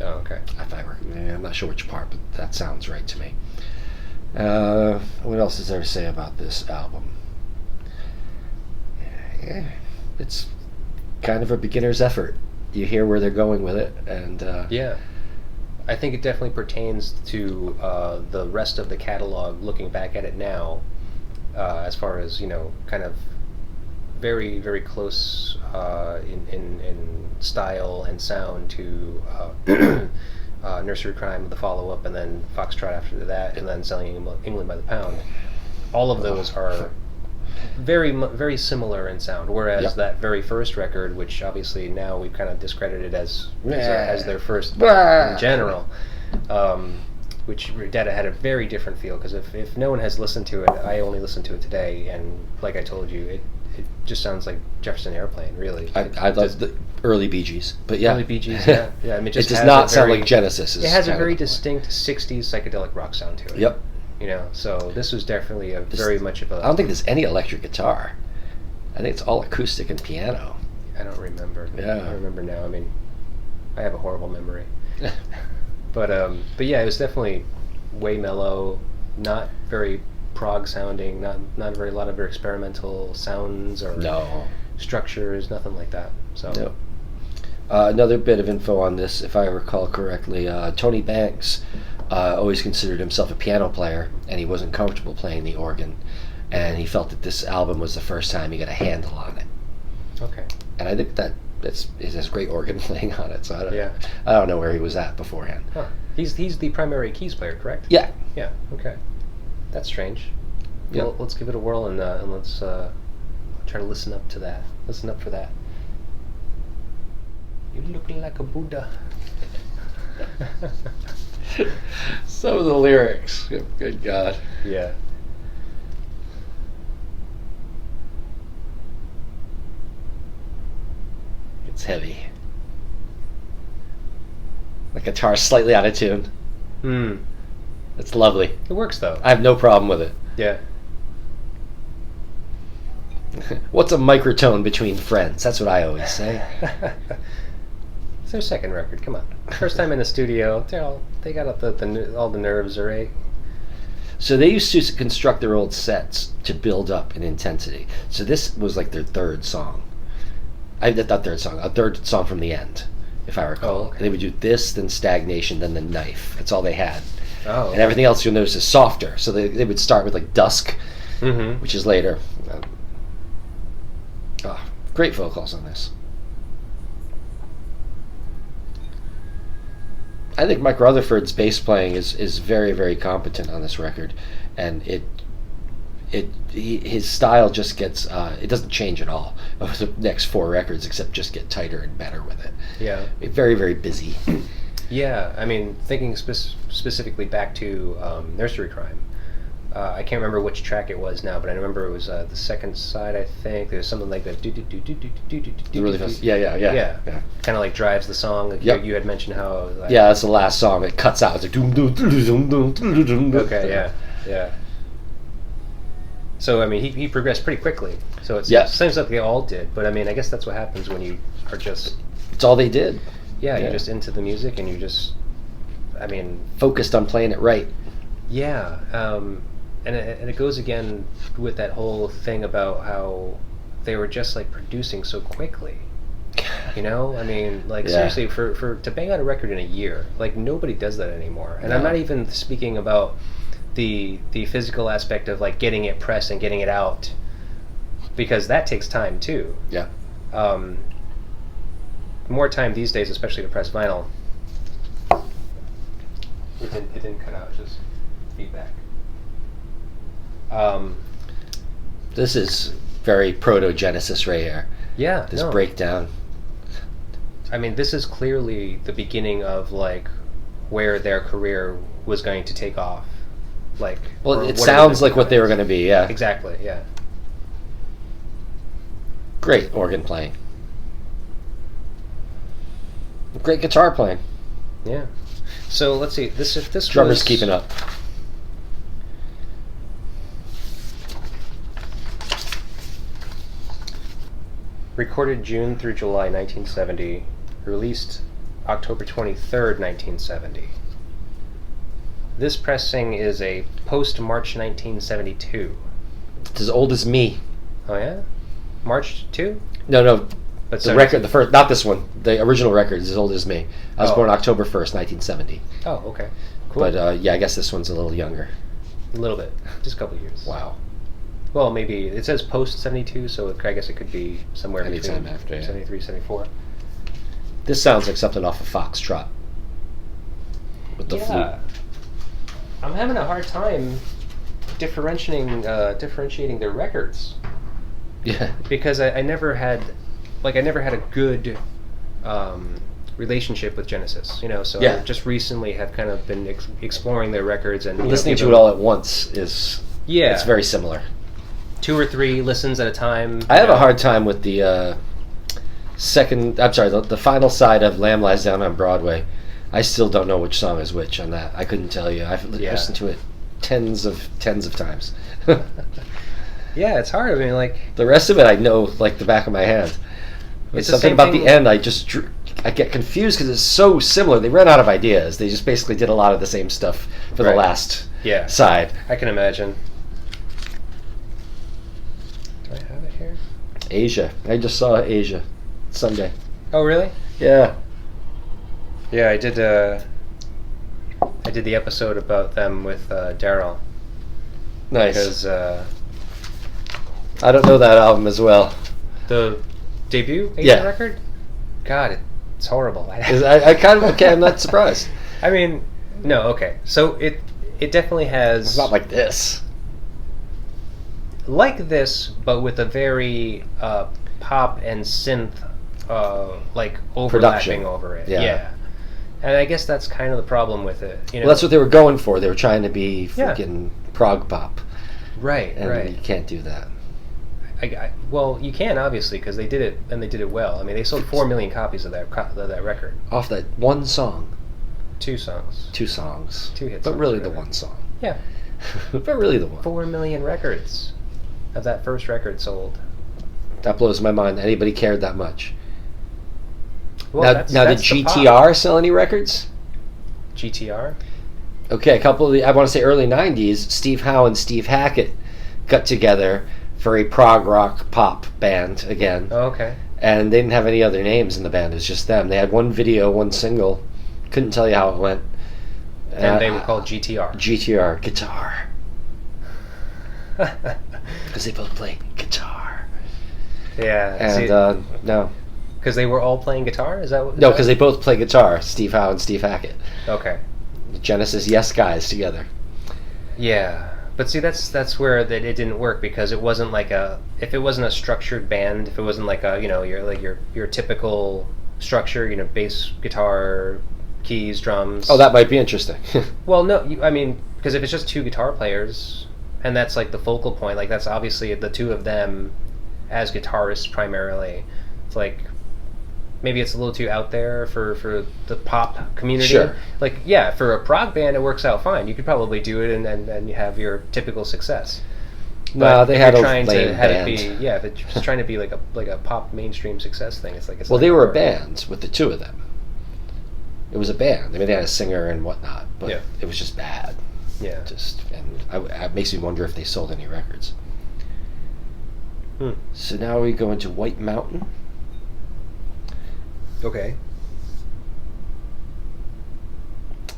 Oh, okay. I'm not sure which part, but that sounds right to me. What else is there to say about this album? Yeah, it's kind of a beginner's effort. You hear where they're going with it, and Yeah. I think it definitely pertains to the rest of the catalog. Looking back at it now, as far as kind of very very close in style and sound to Nursery Crime, the follow up, and then Foxtrot after that, and then Selling England by the Pound. All of those are very similar in sound, whereas Yep. that very first record, which obviously now we've kind of discredited as their first Blah. in general, which Data had a very different feel, because if no one has listened to it, I only listened to it today, and like I told you, it just sounds like Jefferson Airplane, really. I love the early Bee Gees, but yeah, Early Bee Gees, yeah. I mean, it does not sound like Genesis. It has a kind of very the point. distinct 60s psychedelic rock sound to it. Yep. So this was definitely very much of a... I don't think there's any electric guitar. I think it's all acoustic and piano. I don't remember. Yeah. I remember now. I mean, I have a horrible memory. But yeah, it was definitely way mellow, not very prog sounding, not a lot of very experimental sounds or No. structures, nothing like that. So No. Another bit of info on this, if I recall correctly, Tony Banks always considered himself a piano player, and he wasn't comfortable playing the organ, and he felt that this album was the first time he got a handle on it. Okay. And I think it has great organ playing on it, so Yeah. I don't know where he was at beforehand. Huh. He's the primary keys player, correct? Yeah. Yeah. Okay. That's strange. Yeah. Well, let's give it a whirl and let's try to listen up to that. Listen up for that. You look like a Buddha. Some of the lyrics, good God. Yeah. It's heavy. The guitar's slightly out of tune. Hmm. It's lovely. It works though. I have no problem with it. Yeah. What's a microtone between friends? That's what I always say. It's their second record. Come on. First time in the studio. They got up all the nerves, right? So they used to construct their old sets to build up in intensity. So this was like their third song. Not third song, a third song from the end, if I recall. Oh, okay. They would do this, then Stagnation, then The Knife. That's all they had. Oh. And everything else you'll notice is softer. So they would start with like Dusk, Mm-hmm. which is later. Great vocals on this. I think Mike Rutherford's bass playing is very, very competent on this record, and his style just gets it doesn't change at all over the next 4 records, except just get tighter and better with it. Yeah. Very, very busy. Yeah. I mean, thinking specifically back to Nursery Crime. I can't remember which track it was now, but I remember it was the second side. I think there's something like that. Really fast. Yeah. Kind of like drives the song. Like Yep. you had mentioned how. Like, Yeah, that's the last song. It cuts out. It's like doom doom doom doom doom doom doom. Okay. Yeah. So I mean, he progressed pretty quickly. So it Yes. seems like they all did. But I mean, I guess that's what happens when you are just. It's all they did. Yeah, Yeah. you're just into the music and you just. I mean. Focused on playing it right. Yeah. And it goes again with that whole thing about how they were just like producing so quickly. I mean, like Yeah. seriously, for to bang out a record in a year, like nobody does that anymore. And No. I'm not even speaking about the physical aspect of like getting it pressed and getting it out, because that takes time too. Yeah. More time these days, especially to press vinyl. It didn't cut out, just feedback. This is very proto-Genesis right here. Yeah, This no. breakdown. I mean, this is clearly the beginning of like where their career was going to take off. Like, Well, or it what are sounds the like what they were going to be, yeah. Exactly, yeah. Great organ playing. Great guitar playing. Yeah. So let's see. This Drummer's was, keeping up. Recorded June through July 1970. Released October 23rd, 1970. This pressing is a post-March 1972. It's as old as me. Oh yeah? March 2? No, But the record, the first, not this one. The original record is as old as me. I was Oh. born October 1st, 1970. Oh, okay. Cool. But yeah, I guess this one's a little younger. A little bit. Just a couple years. Wow. Well, maybe it says post 72, so I guess it could be somewhere Anytime between after, yeah. 73, 74. This sounds like something off of Foxtrot. With the flute. I'm having a hard time differentiating their records Yeah. because I never had a good relationship with Genesis, so Yeah. I just recently have kind of been exploring their records and Listening to give it them- all at once is... Yeah. It's very similar. 2 or 3 listens at a time. I have a hard time with the the final side of Lamb Lies Down on Broadway. I still don't know which song is which on that. I couldn't tell you. I've listened to it tens of times. Yeah, it's hard. I mean, like, The rest of it I know like the back of my hand. It's the Something same about thing- the end I get confused because it's so similar. They ran out of ideas. They just basically did a lot of the same stuff for the Right. last yeah, side. I can imagine. Do I have it here? Asia. I just saw Asia Sunday. Oh, really? Yeah. Yeah, I did the episode about them with Daryl Nice. because I don't know that album as well. the debut Asian Yeah. record. God, it's horrible. I kind of okay. I'm not surprised. I mean, no, okay. So it definitely has It's not like this. like this, but with a very pop and synth like overlapping Production. over it. Yeah. And I guess that's kind of the problem with it. Well, that's what they were going for. They were trying to be Yeah. freaking prog pop, right, and right. you can't do that. Well, you can obviously because they did it and they did it well. I mean, they sold 4 million copies of that record. Off that one song, 2 songs, 2 songs, 2 hit but songs, really the whatever. one song. Yeah, But really the one. 4 million records of that first record sold. That blows my mind. Anybody cared that much? Well, now, that's did the pop. GTR sell any records? GTR. Okay, a couple of I want to say early '90s. Steve Howe and Steve Hackett got together for a prog rock pop band again. Oh, okay. And they didn't have any other names in the band. It was just them. They had one video, one single. Couldn't tell you how it went. And they were called GTR. GTR, guitar. Because they both play guitar. Yeah. And no. Because they were all playing guitar? Is that what? No, because they both play guitar. Steve Howe and Steve Hackett. Okay. Genesis Yes guys together. Yeah. But see, that's where it didn't work because it wasn't like if it wasn't a structured band, if it wasn't like your typical structure, bass, guitar, keys, drums. Oh, that might be interesting. Well, no, I mean, because if it's just 2 guitar players, and that's like the focal point, like that's obviously the 2 of them as guitarists primarily. It's like maybe it's a little too out there for the pop community. Sure. Like, yeah, for a prog band, it works out fine. You could probably do it and you have your typical success. No, they if had you're a trying lame to have band. it be, yeah, if it's just trying to be like a pop mainstream success thing, it's like it's Well, not they gonna were a work. band with the 2 of them. It was a band. I mean, they had a singer and whatnot, but Yeah. it was just bad. Yeah. It makes me wonder if they sold any records. Hmm. So now we go into White Mountain. Okay.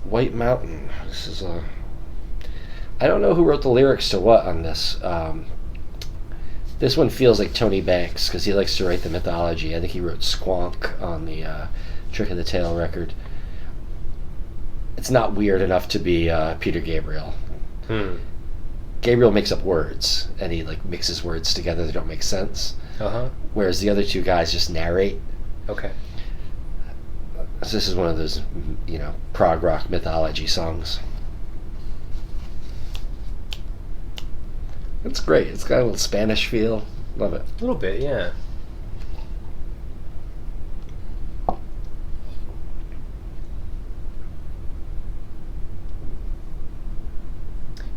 White Mountain. This is a. I don't know who wrote the lyrics to what on this. This one feels like Tony Banks because he likes to write the mythology. I think he wrote Squonk on the Trick of the Tail record. It's not weird enough to be Peter Gabriel. Hmm. Gabriel makes up words, and he like mixes words together that don't make sense. Uh-huh. Whereas the other two guys just narrate. Okay. So this is one of those, prog rock mythology songs. It's great. It's got a little Spanish feel. Love it. A little bit, yeah.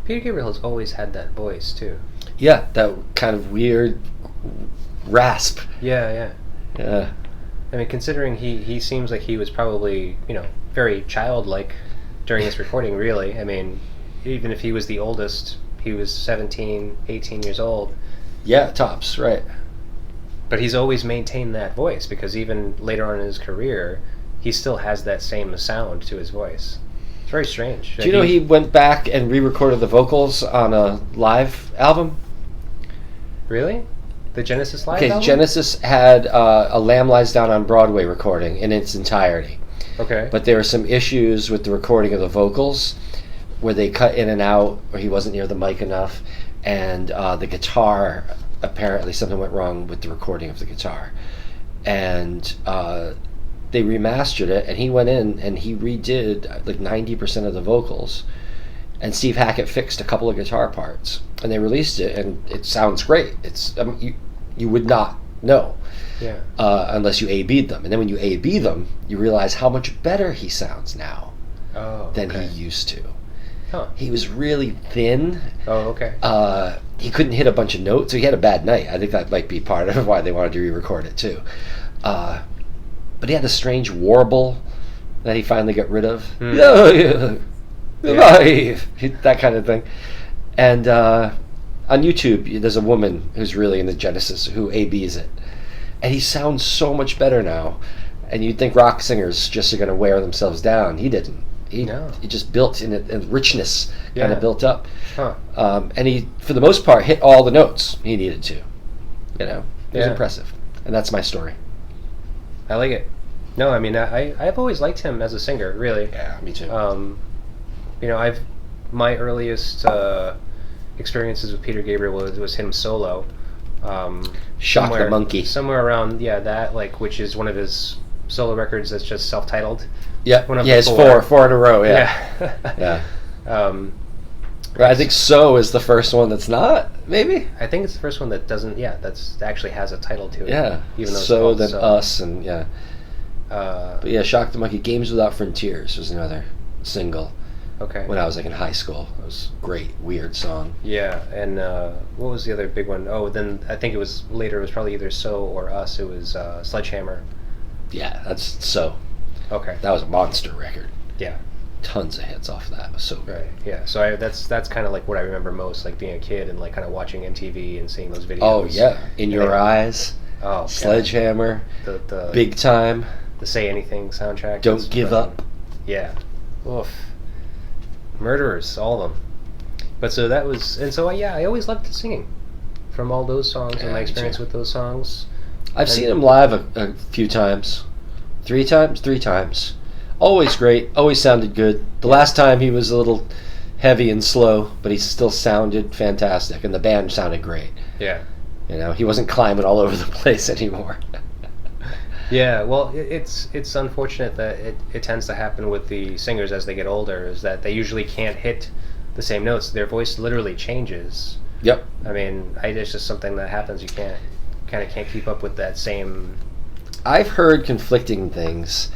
Peter Gabriel has always had that voice too. Yeah, that kind of weird rasp. Yeah. Yeah. I mean, considering he seems like he was probably, very childlike during this recording, really. I mean, even if he was the oldest, he was 17, 18 years old. Yeah, tops, right. But he's always maintained that voice, because even later on in his career, he still has that same sound to his voice. It's very strange. Do you know he went back and re-recorded the vocals on a live album? Really? The Genesis live Okay, album? Genesis had a Lamb Lies Down on Broadway recording in its entirety. Okay. But there were some issues with the recording of the vocals where they cut in and out, or he wasn't near the mic enough, and the guitar, apparently something went wrong with the recording of the guitar. And they remastered it, and he went in and he redid like 90% of the vocals. And Steve Hackett fixed a couple of guitar parts, and they released it, and it sounds great. It's you would not know, unless you A/B'd them, and then when you A/B them, you realize how much better he sounds now than he used to. Huh. He was really thin. Oh, okay. He couldn't hit a bunch of notes, so he had a bad night. I think that might be part of why they wanted to re-record it too. But he had a strange warble that he finally got rid of. That kind of thing. And on YouTube, there's a woman who's really into Genesis who A/Bs it, and he sounds so much better now. And you'd think rock singers just are going to wear themselves down. He didn't. He just built in a richness, kind of built up. Huh. And he, for the most part, hit all the notes he needed to. It was impressive. And that's my story. I like it. No, I mean, I've always liked him as a singer, really. Yeah, me too. My earliest experiences with Peter Gabriel was him solo. Shock the Monkey. Somewhere around, that, which is one of his solo records that's just self-titled. Yeah, it's four in a row, yeah. I think So is the first one that's not, maybe? I think it's the first one that doesn't, that's actually has a title to it. Yeah, even though So, then So. Us, and but yeah, Shock the Monkey. Games Without Frontiers was another single. Okay. When I was in high school. It was a great, weird song. Yeah, and what was the other big one? Oh, then I think it was probably either So or Us. It was Sledgehammer. Yeah, that's So. Okay. That was a monster record. Yeah. Tons of hits off of that. It was so good. Right. Yeah. So that's kind of like what I remember most, like being a kid and like kind of watching MTV and seeing those videos. Oh yeah, In Your Eyes. Oh. Sledgehammer. The Big Time. The Say Anything soundtrack. Don't Give Up. Yeah. Oof. Murderers, all of them. But so that was, and so I always loved singing from all those songs and my experience with those songs. I've seen him live a few times. 3 times. Always great. Always sounded good. The last time he was a little heavy and slow, but he still sounded fantastic, and the band sounded great. Yeah. He wasn't climbing all over the place anymore. Yeah, well, it's unfortunate that it tends to happen with the singers as they get older, is that they usually can't hit the same notes. Their voice literally changes. Yep. I mean, it's just something that happens. You can't keep up with that same... I've heard conflicting things.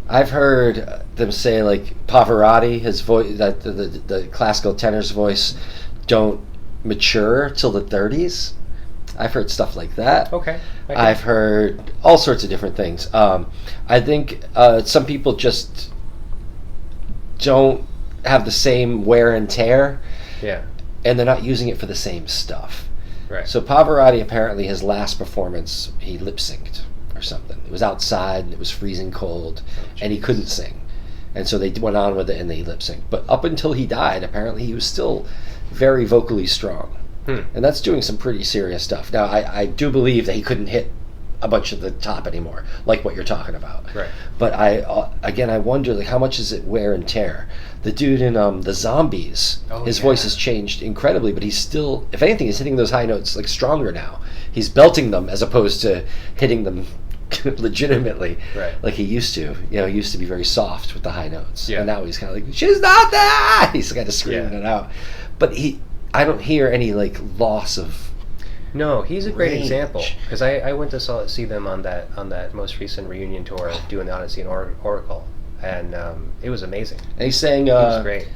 I've heard them say, like, Pavarotti, his voice, that the classical tenor's voice don't mature till the 30s. I've heard stuff like that. Okay. I've heard all sorts of different things. I think some people just don't have the same wear and tear. Yeah. And they're not using it for the same stuff. Right. So Pavarotti, apparently his last performance, he lip-synced or something. It was outside and it was freezing cold, and he couldn't sing. And so they went on with it and they lip-synced. But up until he died, apparently he was still very vocally strong. And that's doing some pretty serious stuff. Now, I do believe that he couldn't hit a bunch at the top anymore, like what you're talking about. Right. But I wonder like how much is it wear and tear. The dude in the Zombies, his voice has changed incredibly, but he's still, if anything, he's hitting those high notes like stronger now. He's belting them as opposed to hitting them legitimately, right, like he used to. He used to be very soft with the high notes, yeah. and now he's kind of like, she's not there. He's kind of screaming it out, but I don't hear any like loss of. No, he's a great range. Example because I went to see them on that most recent reunion tour doing the Odyssey and Oracle, and it was amazing. And he's saying, it was great.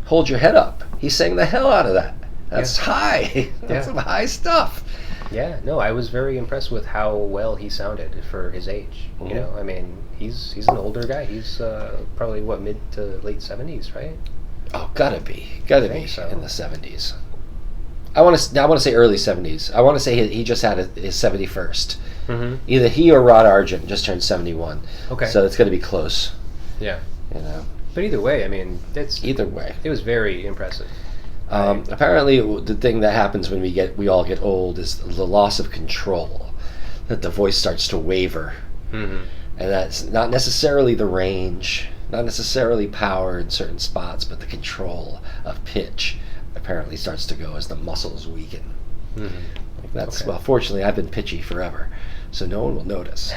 Hold your head up. He sang the hell out of that. That's high. That's some high stuff. Yeah, no, I was very impressed with how well he sounded for his age. Mm-hmm. You know, I mean, he's an older guy. He's probably mid to late 70s, right? Oh, gotta be so. In the 70s. I want to say early 70s. I want to say he just had his 71st. Mm-hmm. Either he or Rod Argent just turned 71. Okay, so it's gonna be close. Yeah, But either way, I mean, it was very impressive. Apparently, the thing that happens when we all get old is the loss of control. That the voice starts to waver, mm-hmm. and that's not necessarily the range, not necessarily power in certain spots, but the control of pitch apparently starts to go as the muscles weaken. Mm-hmm. Well, fortunately, I've been pitchy forever, so no one will notice.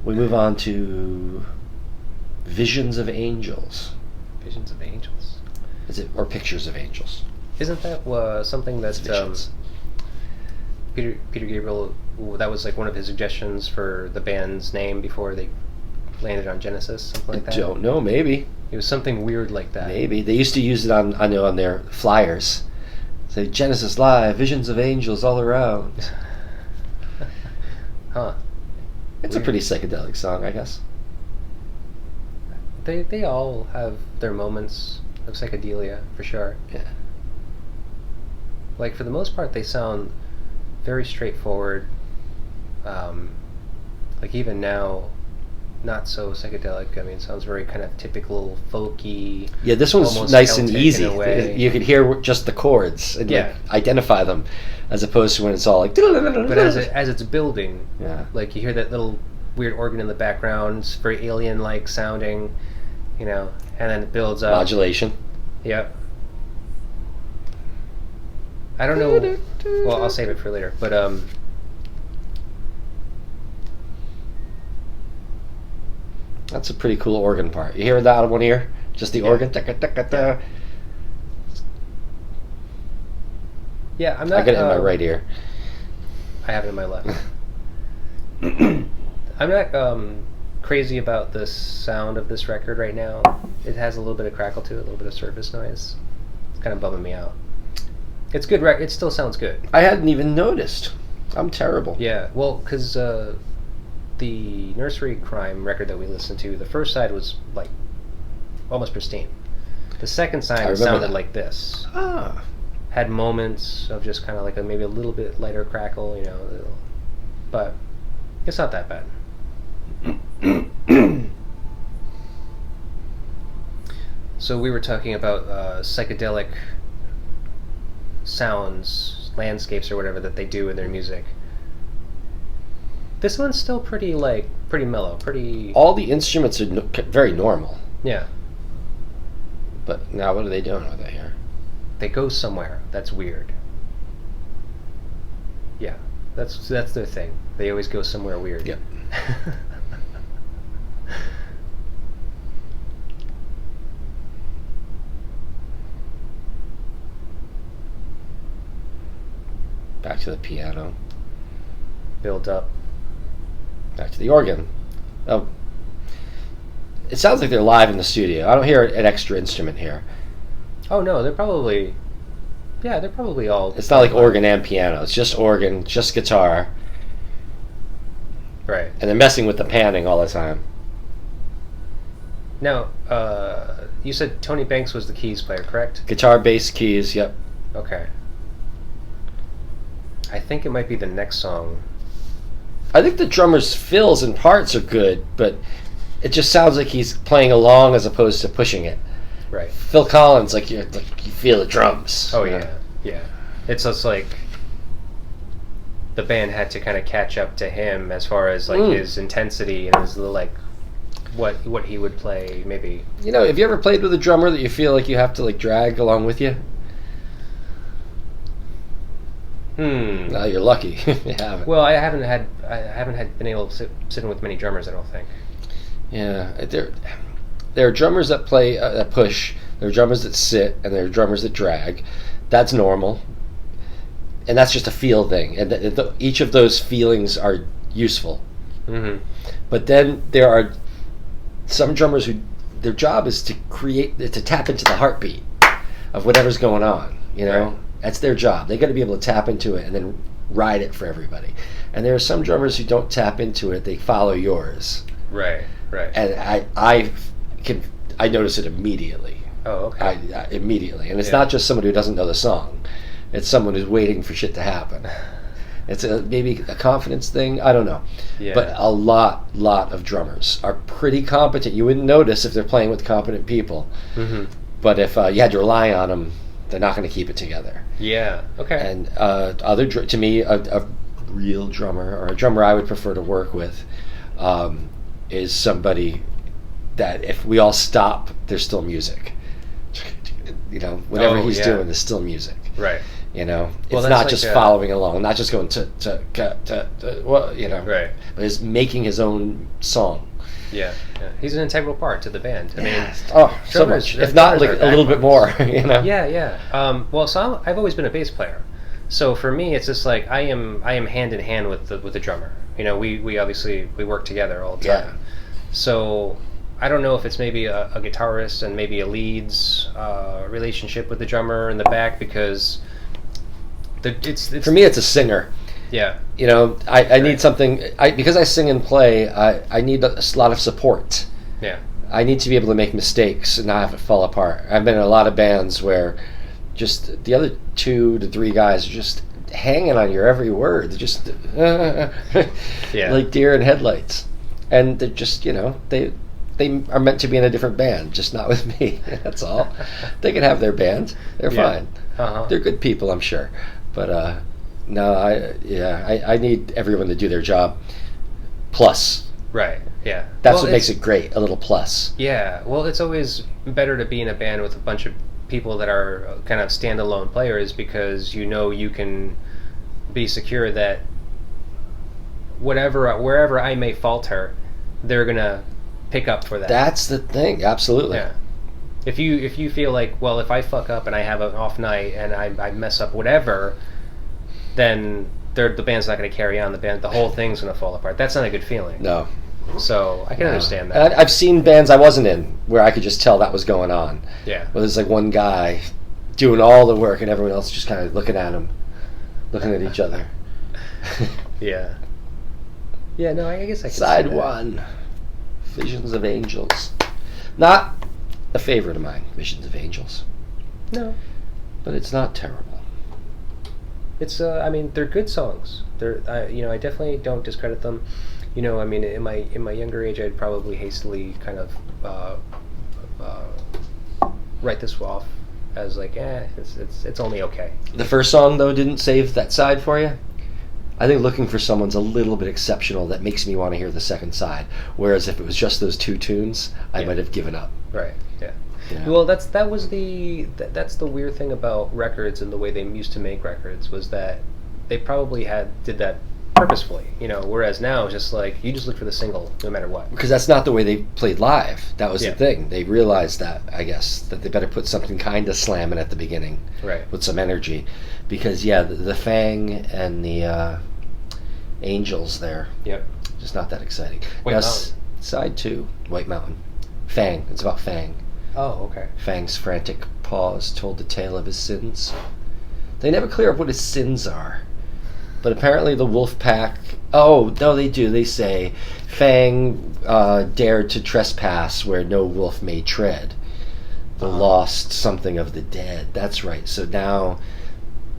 We move on to Visions of Angels. Visions of Angels. Is it, or Pictures of Angels? Isn't that something that Peter Gabriel, that was like one of his suggestions for the band's name before they landed on Genesis, something like that? I don't know, maybe. It was something weird like that. Maybe. They used to use it on their flyers. Say, Genesis Live, Visions of Angels all around. Huh. It's weird. A pretty psychedelic song, I guess. They all have their moments of psychedelia, for sure. Yeah. Like, for the most part, they sound very straightforward. Like, even now, not so psychedelic. I mean, it sounds very kind of typical, folky. Yeah, this one's nice and easy. You could hear just the chords and like, identify them, as opposed to when it's all like... But as it's building, like, you hear that little weird organ in the background. It's very alien-like sounding, and then it builds up. Modulation. Yep. I don't know. Well, I'll save it for later. But that's a pretty cool organ part. You hear that out of one ear? Just the organ. Yeah, I'm not. I got it in my right ear. I have it in my left. I'm not crazy about the sound of this record right now. It has a little bit of crackle to it, a little bit of surface noise. It's kind of bumming me out. It's good. It still sounds good. I hadn't even noticed. I'm terrible. Yeah, well, because the Nursery Crime record that we listened to, the first side was like almost pristine. The second side sounded like this. Ah. Had moments of just kind of like maybe a little bit lighter crackle, but it's not that bad. So we were talking about psychedelic sounds, landscapes, or whatever that they do in their music. This one's still pretty mellow, pretty... All the instruments are very normal. Yeah. But now what are they doing with it here? They go somewhere. That's weird. Yeah, that's their thing. They always go somewhere weird. Yep. Back to the piano. Build up. Back to the organ. Oh, it sounds like they're live in the studio. I don't hear an extra instrument here. Oh no, they're probably all... It's not like organ and piano. It's just organ, just guitar. Right. And they're messing with the panning all the time. Now, you said Tony Banks was the keys player, correct? Guitar, bass, keys, yep. Okay. I think it might be the next song. I think the drummer's fills and parts are good, but it just sounds like he's playing along as opposed to pushing it. Right. Phil Collins, you feel the drums. Oh yeah, yeah. It's just like the band had to kind of catch up to him as far as like his intensity and his like what he would play maybe. You know, have you ever played with a drummer that you feel like you have to like drag along with you? No, you're lucky. You haven't. Well, I haven't been able to sit in with many drummers, I don't think. Yeah, there are drummers that play that push. There are drummers that sit, and there are drummers that drag. That's normal, and that's just a feel thing. And each of those feelings are useful. Mm-hmm. But then there are some drummers who their job is to tap into the heartbeat of whatever's going on. You know. Right. That's their job. They got to be able to tap into it and then ride it for everybody. And there are some drummers who don't tap into it; they follow yours. Right. And I notice it immediately. Oh, okay. I immediately, and it's not just somebody who doesn't know the song; it's someone who's waiting for shit to happen. It's maybe a confidence thing. I don't know. Yeah. But a lot of drummers are pretty competent. You wouldn't notice if they're playing with competent people. Mm-hmm. But if you had to rely on them, they're not going to keep it together. Yeah. Okay. And to me, a real drummer, or a drummer I would prefer to work with, is somebody that if we all stop, there's still music. You know, whatever he's doing, there's still music. Right. You know, Well, it's that's not like just following along, not just going to well, you know, Right. but is making his own song. Yeah. He's an integral part to the band. I mean, so much. If not, like a little bit more. You know. Yeah. Well, so I've always been a bass player, so for me, it's just like I am hand in hand with the drummer. You know, we obviously work together all the time. Yeah. So I don't know if it's maybe a guitarist and maybe a lead's relationship with the drummer in the back, because it's for me, it's a singer. Yeah. You know, I need something. Because I sing and play, I need a lot of support. Yeah. I need to be able to make mistakes and not have it fall apart. I've been in a lot of bands where just the other 2 to 3 guys are just hanging on your every word. They're just like deer in headlights. And they're just, you know, they are meant to be in a different band, just not with me. That's all. They can have their band. They're fine. Uh-huh. They're good people, I'm sure. But no, I need everyone to do their job. Plus. Right. Yeah. That's what makes it great, a little plus. Yeah. Well, it's always better to be in a band with a bunch of people that are kind of standalone players, because you know you can be secure that wherever I may falter, they're gonna pick up for that. That's the thing. Absolutely. Yeah. If you feel like, well, if I fuck up and I have an off night and I mess up whatever, then the band's not going to carry on. The whole thing's going to fall apart. That's not a good feeling. No. So I can understand that. And I've seen bands I wasn't in where I could just tell that was going on. Yeah. Where there's like one guy doing all the work and everyone else just kind of looking at him, looking at each other. Yeah. Yeah. No, I guess I can. Side see that. 1, Visions of Angels. Not a favorite of mine, Visions of Angels. No. But it's not terrible. It's I mean, they're good songs. I definitely don't discredit them. You know, I mean, in my younger age, I'd probably hastily kind of write this off as like, it's only okay. The first song though didn't save that side for you. I think Looking for Someone's a little bit exceptional. That makes me want to hear the second side. Whereas if it was just those 2 tunes, I might have given up. Right. Yeah. Yeah. Well, that's the weird thing about records and the way they used to make records, was that they probably did that purposefully, you know. Whereas now it's just like you just look for the single no matter what. Because that's not the way they played live. That was Yeah. the thing. They realized that, I guess, that they better put something kind of slamming at the beginning, Right. with some energy. Because the Fang and the Angels there, Yep. just not that exciting. White Now, Mountain. side 2, White Mountain. Fang. It's about Fang. Oh, okay. Fang's frantic paws told the tale of his sins. They never clear up what his sins are. But apparently the wolf pack... Oh, no, they do. They say, Fang dared to trespass where no wolf may tread. The lost something of the dead. That's right. So now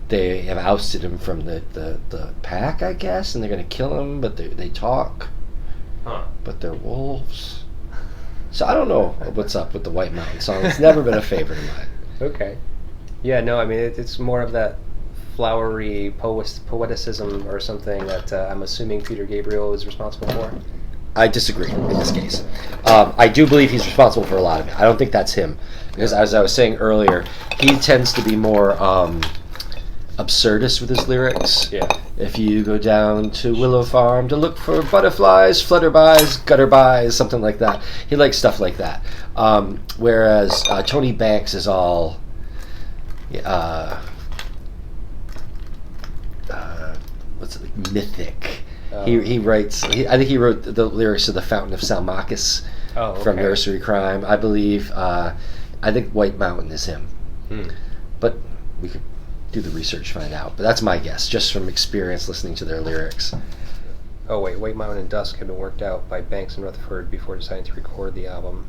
they have ousted him from the pack, I guess, and they're going to kill him, but they talk. Huh. But they're wolves. So I don't know what's up with the White Mountain song. It's never been a favorite of mine. Okay. Yeah, no, I mean, it's more of that flowery poeticism or something that I'm assuming Peter Gabriel is responsible for? I disagree in this case. I do believe he's responsible for a lot of it. I don't think that's him. Because as I was saying earlier, he tends to be more absurdist with his lyrics. Yeah. If you go down to Willow Farm to look for butterflies, flutterbys, gutterbys, something like that. He likes stuff like that. Whereas Tony Banks is all... what's it, like, mythic. He writes. I think he wrote the lyrics of "The Fountain of Salmachus" from Nursery Crime. I believe. I think White Mountain is him. But we could do the research, find out. But that's my guess, just from experience listening to their lyrics. Oh wait, White Mountain and Dusk had been worked out by Banks and Rutherford before deciding to record the album.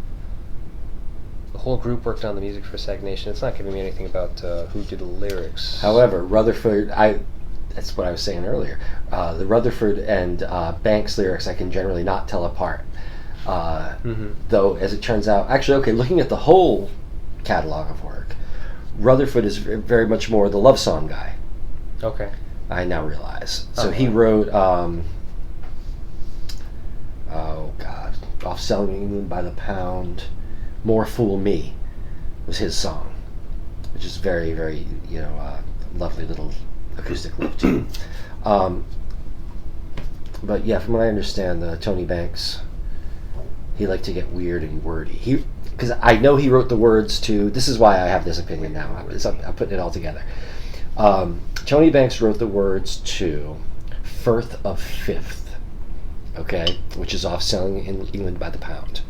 The whole group worked on the music for Stagnation. It's not giving me anything about who did the lyrics. However, Rutherford, that's what I was saying earlier. The Rutherford and Banks lyrics I can generally not tell apart. Though, as it turns out, actually, looking at the whole catalog of work, Rutherford is very much more the love song guy. Okay. I now realize. So he wrote, Off Selling England by the Pound, More Fool Me was his song, which is very, very, lovely little acoustic love too. But yeah, from what I understand, Tony Banks, he liked to get weird and wordy. Because I know he wrote the words to. This is why I have this opinion now. I'm putting it all together. Tony Banks wrote the words to "Firth of Fifth," which is Off Selling in England by the Pound.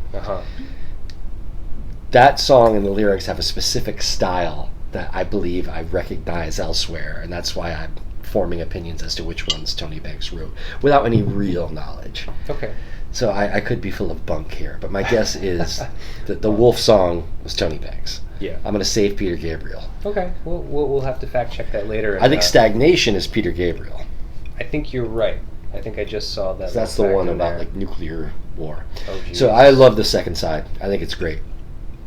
That song and the lyrics have a specific style that I believe I recognize elsewhere, and that's why I'm forming opinions as to which ones Tony Banks wrote, without any real knowledge. Okay. So I could be full of bunk here, but my guess is that the Wolf song was Tony Banks. Yeah. I'm going to save Peter Gabriel. Okay. We'll have to fact check that later. I think Stagnation is Peter Gabriel. I think you're right. I think I just saw that. That's the one about like nuclear war. Oh, geez. So I love the second side. I think it's great.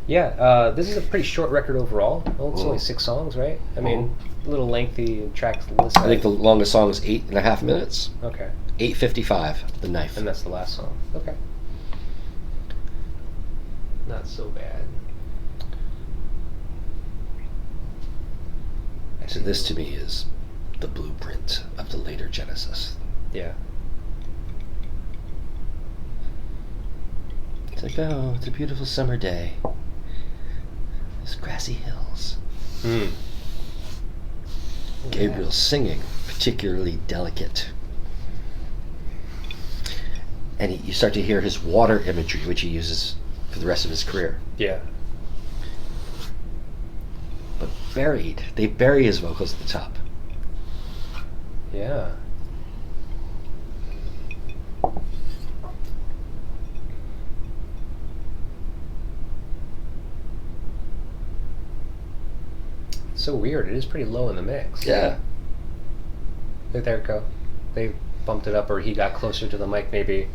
Yeah, this is a pretty short record overall. Well, it's only 6 songs, right? I mean, a little lengthy track list. I think the longest song is 8.5 minutes. Okay. 8:55, The Knife. And that's the last song. Okay. Not so bad. So this to me is the blueprint of the later Genesis. Yeah. It's like, oh, it's a beautiful summer day. There's grassy hills. Gabriel's singing, particularly delicate. And you start to hear his water imagery, which he uses for the rest of his career. Yeah. But buried. They bury his vocals at the top. Yeah. So weird. It is pretty low in the mix. Yeah. There it go. They bumped it up, or he got closer to the mic, maybe.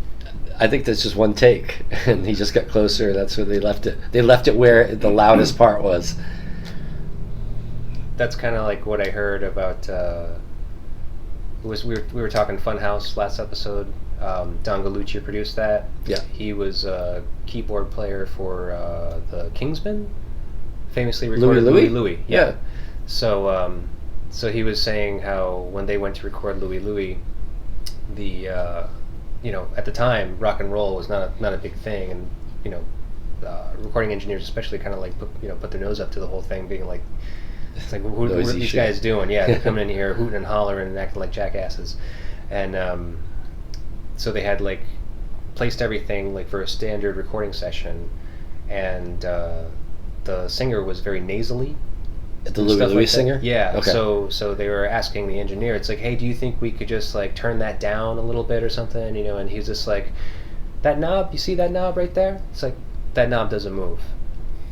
I think that's just one take, and he just got closer. That's where they left it. They left it where the loudest part was. That's kind of like what I heard about. We were talking Funhouse last episode. Don Gallucci produced that. Yeah. He was a keyboard player for the Kingsmen, famously recorded Louie. Yeah. So he was saying how when they went to record Louie, the at the time rock and roll was not a big thing, and recording engineers especially kind of like put their nose up to the whole thing, being like, it's like, what are these guys doing? Yeah, they're coming in here hooting and hollering and acting like jackasses, and so they had like placed everything like for a standard recording session, and the singer was very nasally. The Louie singer? Yeah. Okay. So they were asking the engineer, it's like, hey, do you think we could just like turn that down a little bit or something? And he's just like, that knob, you see that knob right there? It's like, that knob doesn't move.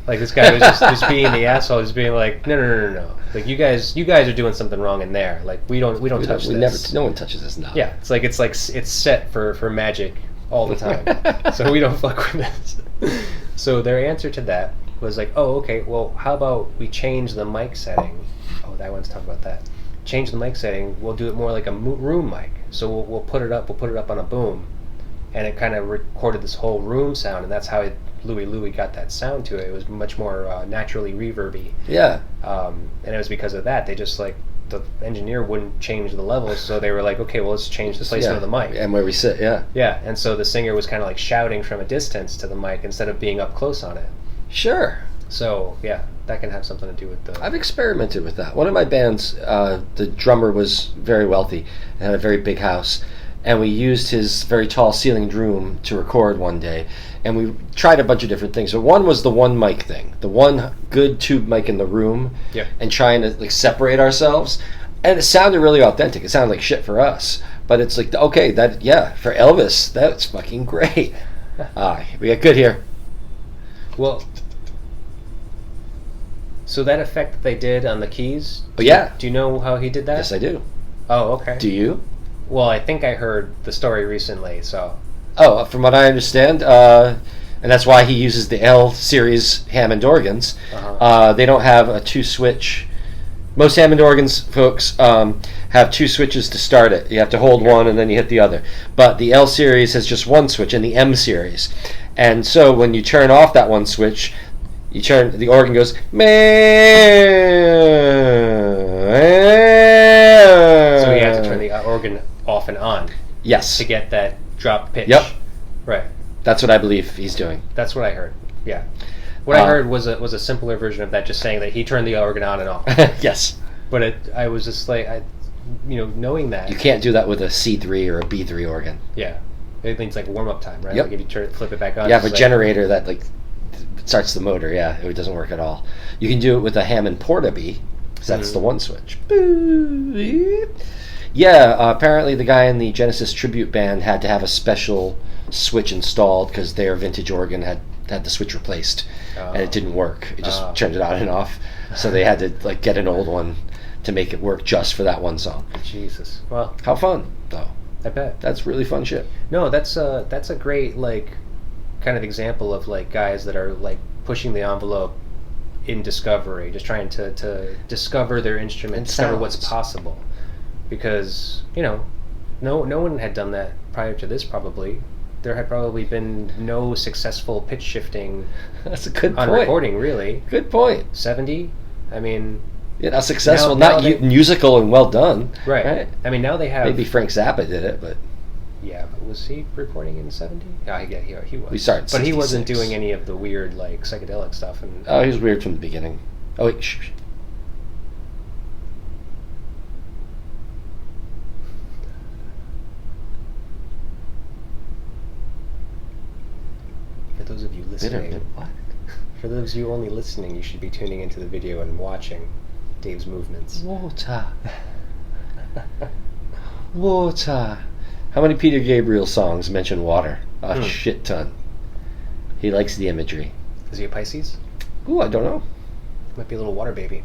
Like this guy was just being the asshole, just being like, no. Like you guys are doing something wrong in there. Like we don't touch this. No one touches this knob. Yeah. It's set for magic all the time. So we don't fuck with this. So their answer to that was like, oh, okay, well, how about we change the mic setting? Oh, I want to talk about that. change the mic setting. We'll do it more like a room mic. So we'll put it up on a boom, and it kind of recorded this whole room sound, and that's how Louie got that sound to it. It was much more naturally reverby. Yeah. And it was because of that. They just like the engineer wouldn't change the levels, so they were like, okay, well, let's change the placement of the mic. And where we sit, yeah. Yeah, and so the singer was kind of like shouting from a distance to the mic instead of being up close on it. Sure. So, yeah, that can have something to do with the... I've experimented with that. One of my bands, the drummer was very wealthy and had a very big house, and we used his very tall ceilinged room to record one day, and we tried a bunch of different things. So one was the one mic thing, the one good tube mic in the room, and trying to like separate ourselves, and it sounded really authentic. It sounded like shit for us, but it's like, okay, for Elvis, that's fucking great. We got good here. Well, so that effect that they did on the keys, do you know how he did that? Yes, I do. Oh, okay. Do you? Well, I think I heard the story recently, so... Oh, from what I understand, and that's why he uses the L series Hammond organs. They don't have a 2-switch. Most Hammond organs, folks, have 2 switches to start it. You have to hold one and then you hit the other. But the L series has just 1 switch, and the M series. And so when you turn off that 1 switch, the organ goes, meh. So you have to turn the organ off and on. Yes. To get that drop pitch. Yep. Right. That's what I believe he's doing. That's what I heard. Yeah. What I heard was a simpler version of that, just saying that he turned the organ on and off. Yes. But I was just like, knowing that. You can't do that with a C3 or a B3 organ. Yeah. It means like warm up time, right? Yep. Like if you flip it back on. You have a generator that like starts the motor. Yeah, it doesn't work at all. You can do it with a Hammond Porta B, because that's the 1 switch. Yeah, apparently the guy in the Genesis tribute band had to have a special switch installed because their vintage organ had the switch replaced, and it didn't work. It just turned it on and off. So they had to like get an old one to make it work just for that one song. Jesus. Well, how fun though. I bet. That's really fun shit. No, that's a great like kind of example of like guys that are like pushing the envelope in discovery, just trying to discover their instrument, discover what's possible. Because, no one had done that prior to this probably. There had probably been no successful pitch shifting That's a good on point. recording, really. Good point. 70? I mean... Yeah, not successful, now not musical and well done. Right. I mean, now they have... Maybe Frank Zappa did it, but... Yeah, but was he recording in 70? Yeah, he was. We started in 66. But he wasn't doing any of the weird, like, psychedelic stuff. And he was weird from the beginning. Oh, wait, shh. For those of you listening... What? For those of you only listening, you should be tuning into the video and watching Dave's movements. Water. Water. How many Peter Gabriel songs mention water? A shit ton. He likes the imagery. Is he a Pisces? Ooh, I don't know. Might be a little water baby.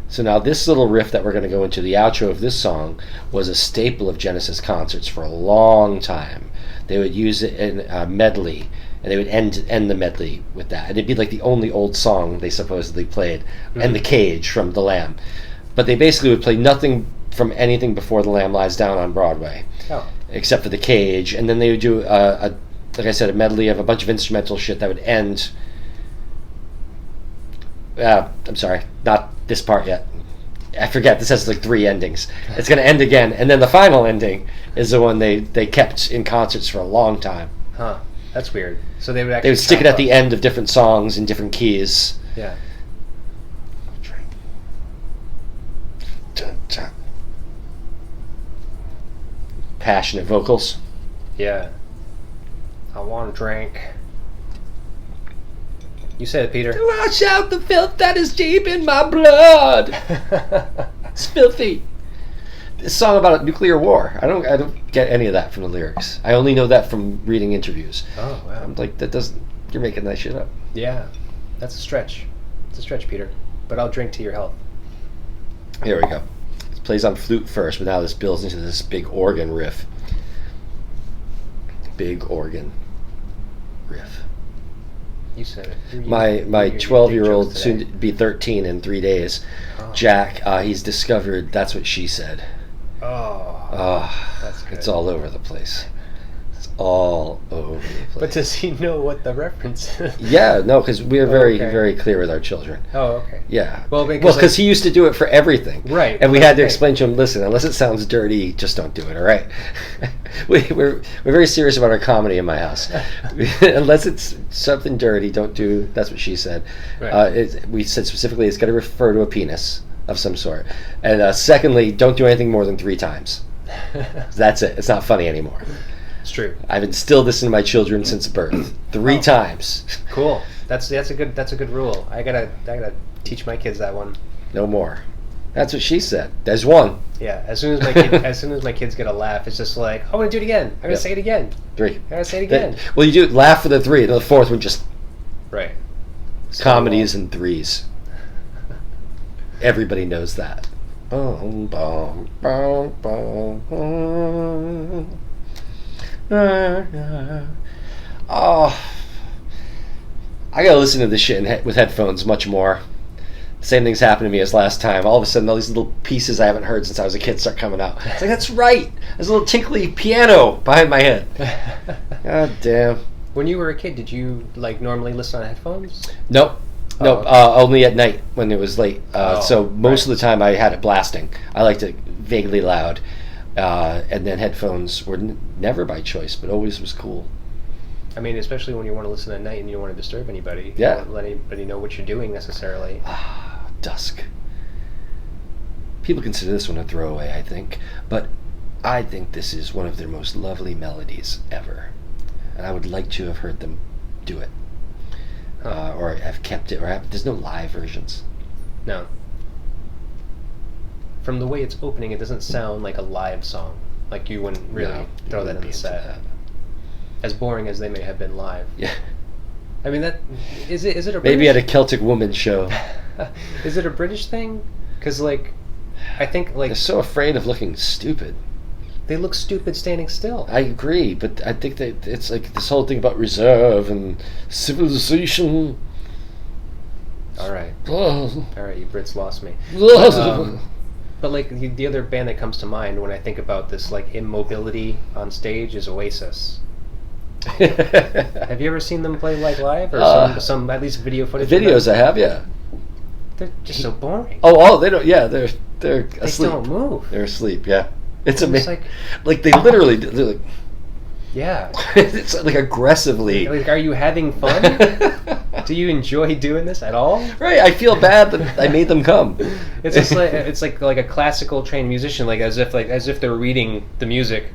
So now this little riff that we're going to go into, the outro of this song, was a staple of Genesis concerts for a long time. They would use it in a medley, and they would end the medley with that. And it'd be like the only old song they supposedly played, and The Cage from The Lamb. But they basically would play nothing from anything before The Lamb Lies Down on Broadway, except for The Cage. And then they would do, like I said, a medley of a bunch of instrumental shit that would end... I'm sorry, not this part yet. I forget, this has like 3 endings. It's going to end again, and then the final ending is the one they kept in concerts for a long time. Huh, that's weird. So they would actually... stick it at the end of different songs in different keys. Yeah. Passionate vocals. Yeah. I want a drink. You said it, Peter. Wash out the filth that is deep in my blood. It's filthy. This song about nuclear war. I don't get any of that from the lyrics. I only know that from reading interviews. Oh, wow. I'm like, you're making that shit up. Yeah. That's a stretch. It's a stretch, Peter. But I'll drink to your health. Here we go. It plays on flute first, but now this builds into this big organ riff. Big organ riff. You said it. My your 12-year-old, big jokes soon to today. be 13 in 3 days, Oh. Jack, he's discovered That's What She Said. Oh, that's good. It's all over the place. It's all over the place. But does he know what the reference is? Yeah, no, because we're very, okay. very clear with our children. Oh, okay. Yeah. Well, because he used to do it for everything. Right. And we had to Right. explain to him, listen, unless it sounds dirty, just don't do it, all right? we're very serious about our comedy in my house. Unless it's something dirty, don't do That's What She Said. Right. We said specifically it's got to refer to a penis of some sort. And secondly, don't do anything more than 3 times. That's it. It's not funny anymore. It's true. I've instilled this in my children since birth. 3 times. Cool. That's a good rule. I gotta teach my kids that one. No more. That's what she said. There's one. Yeah. As soon as my kids get a laugh, it's just like, I'm gonna do it again. I'm gonna say it again. 3. I'm gonna say it again. Well, you do laugh for the 3. And the 4th one just Right. comedies and 3s. Everybody knows that. Boom, boom, boom, boom. Oh, I gotta listen to this shit with headphones much more. Same thing's happened to me as last time. All of a sudden, all these little pieces I haven't heard since I was a kid start coming out. It's like, that's right. There's a little tinkly piano behind my head. God damn. When you were a kid, did you normally listen on headphones? Nope. Nope. Okay. Only at night when it was late. So most right. of the time I had it blasting. I liked it vaguely loud. And then headphones were never by choice, but always was cool. I mean, especially when you want to listen at night and you don't want to disturb anybody. Yeah. You don't want to let anybody know what you're doing necessarily. Dusk. People consider this one a throwaway, I think, but I think this is one of their most lovely melodies ever, and I would like to have heard them do it, or have kept it, there's no live versions. No. From the way it's opening, it doesn't sound like a live song. Like you wouldn't really throw that in the set. As boring as they may have been live. Yeah. I mean, that is it a Maybe British? at a Celtic Woman show. Is it a British thing? Because I think They're so afraid of looking stupid. they look stupid standing still. I agree, but I think that it's like this whole thing about reserve and civilization. All right, Oh. you Brits lost me. Oh. But the other band that comes to mind when I think about this immobility on stage is Oasis. Have you ever seen them play live or some at least video footage? Videos I have, yeah. They're just so boring. Oh, they don't. Yeah, they're They asleep. don't move. They're asleep. Yeah, it's It's amazing. Like they literally, they're like, Yeah. it's like aggressively. Are you having fun? Do you enjoy doing this at all? Right. I feel bad that I made them come. It's just it's like a classical trained musician, as if they're reading the music,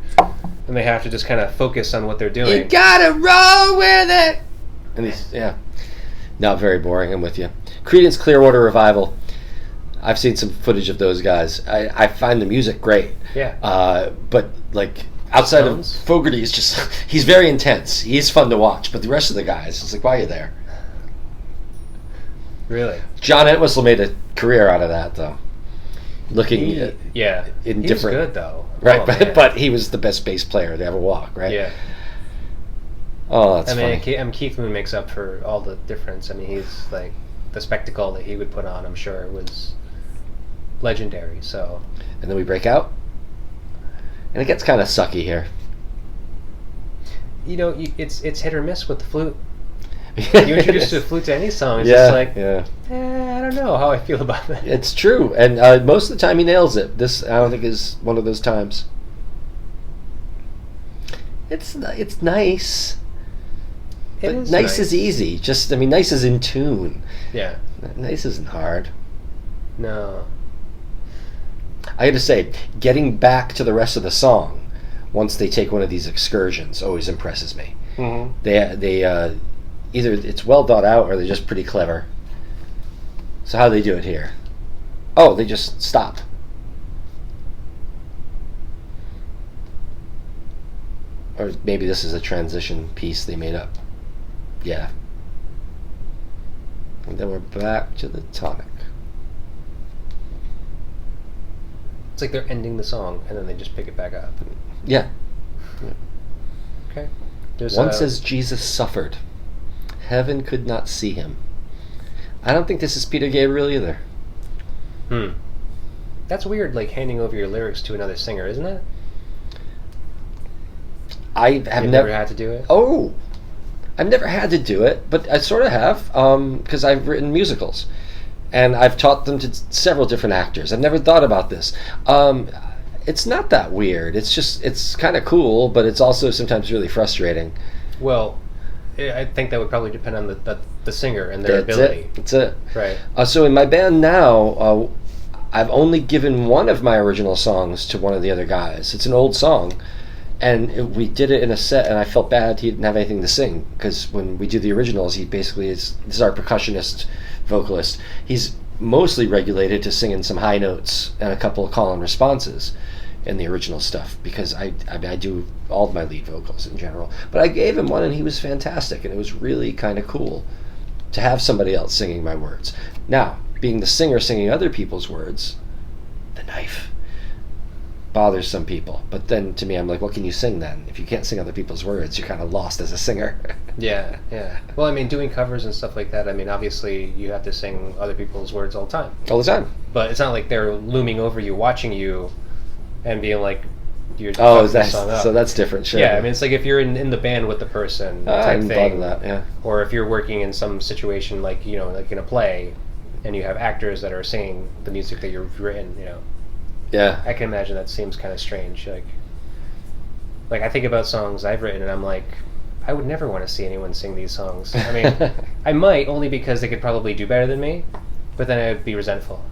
and they have to just kind of focus on what they're doing. You gotta roll with it. And not very boring. I'm with you. Creedence Clearwater Revival. I've seen some footage of those guys. I find the music great. Yeah. But outside Stones? of Fogerty, is just he's very intense. He's fun to watch. But the rest of the guys, it's like, why are you there? Really? John Entwistle made a career out of that, though. Looking He in was different, good though. right? Oh, man. but he was the best bass player to ever walk, right? Yeah. Oh, that's I mean, funny. Keith Moon makes up for all the difference. I mean, he's the spectacle that he would put on, I'm sure, was legendary. So. And then we break out, and it gets kind of sucky here. It's hit or miss with the flute. You introduce the flute to any song, it's just I don't know how I feel about that. It's true, and most of the time he nails it. This, I don't think, is one of those times. It's nice. It But is nice is easy. Nice is in tune. Yeah. Nice isn't hard. No. I gotta say, getting back to the rest of the song, once they take one of these excursions, always impresses me. Mm-hmm. They either it's well thought out or they're just pretty clever. So how do they do it here? Oh, they just stop. Or maybe this is a transition piece they made up. Yeah. And then we're back to the tonic. It's like they're ending the song and then they just pick it back up. Yeah. Okay. Once as Jesus suffered, Heaven could not see him. I don't think this is Peter Gabriel either. That's weird, like handing over your lyrics to another singer, isn't it? I have You've never had to do it? Oh, I've never had to do it, but I sort of have, because I've written musicals, and I've taught them to several different actors. I've never thought about this. It's not that weird. It's kind of cool, but it's also sometimes really frustrating. Well, I think that would probably depend on the singer and their ability. That's it. Right. So in my band now, I've only given one of my original songs to one of the other guys. It's an old song. And we did it in a set, and I felt bad he didn't have anything to sing, because when we do the originals, he basically this is our percussionist vocalist. He's mostly regulated to singing some high notes and a couple of call and responses in the original stuff, because I do all of my lead vocals in general. But I gave him one, and he was fantastic, and it was really kind of cool to have somebody else singing my words. Now, being the singer singing other people's words, the knife bothers some people, but then to me, I'm like, what can you sing then? If you can't sing other people's words, you're kind of lost as a singer. Yeah. Well, I mean, doing covers and stuff like that, I mean, obviously you have to sing other people's words all the time. All the time. But it's not like they're looming over you, watching you, and being like, you're oh, fucking this song up. So that's different, sure. Yeah, I mean, it's like if you're in the band with the person I type hadn't thing. thought of that, yeah. Or if you're working in some situation like, like in a play, and you have actors that are singing the music that you've written, Yeah. I can imagine that seems kind of strange. Like I think about songs I've written, and I'm like, I would never want to see anyone sing these songs. I mean, I might, only because they could probably do better than me, but then I would be resentful.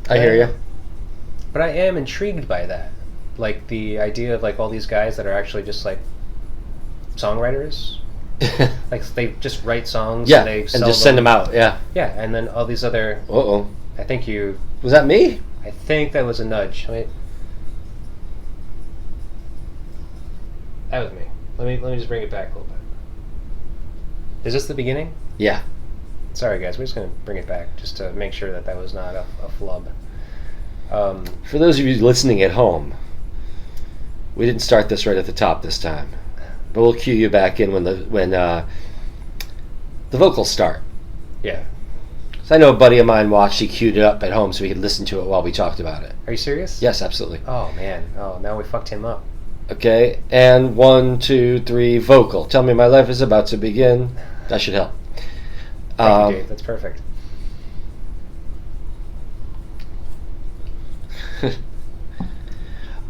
I hear you. But I am intrigued by that. Like the idea of like all these guys that are actually just like songwriters. Like they just write songs, Yeah, and they sell and just send them out, yeah. Yeah, and then all these other. Uh-oh. I think you. Was that me? I think that was a nudge. Wait. That was me. Let me just bring it back a little bit. Is this the beginning? Yeah. Sorry, guys. We're just gonna bring it back just to make sure that was not a flub. For those of you listening at home, we didn't start this right at the top this time. But we'll cue you back in when the vocals start. Yeah. So I know a buddy of mine watched. He queued it up at home so he could listen to it while we talked about it. Are you serious? Yes, absolutely. Oh man. Oh, now we fucked him up. Okay, and 1, 2, 3, vocal. Tell me my life is about to begin. That should help. Thank you, Dave. That's perfect.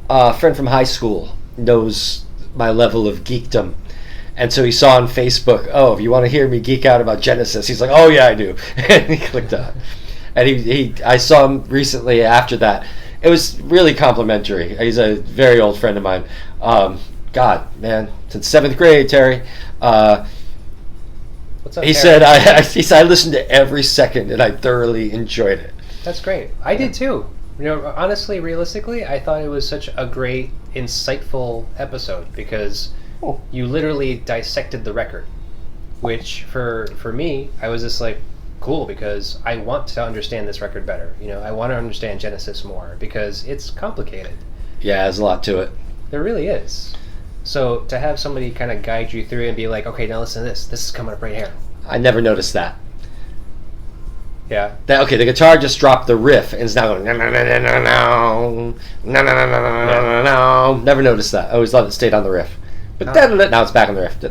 A friend from high school knows my level of geekdom, and so he saw on Facebook, oh, if you want to hear me geek out about Genesis, he's like, oh yeah, I do. And he clicked on it. And I saw him recently after that. It was really complimentary. He's a very old friend of mine. God, man, since 7th grade, Terry. What's up, he Terry? said, I listened to every second, and I thoroughly enjoyed it. That's great. I did too. Honestly, realistically, I thought it was such a great, insightful episode because you literally dissected the record, which for me, I was just like, cool, because I want to understand this record better. I want to understand Genesis more because it's complicated. Yeah, there's a lot to it. There really is. So to have somebody kind of guide you through it and be like, okay, now listen to this. This is coming up right here. I never noticed that. Yeah. Okay, the guitar just dropped the riff and it's now going no no no no no no no no no no no. Never noticed that. I always thought it stayed on the riff. But now it's back on the riff.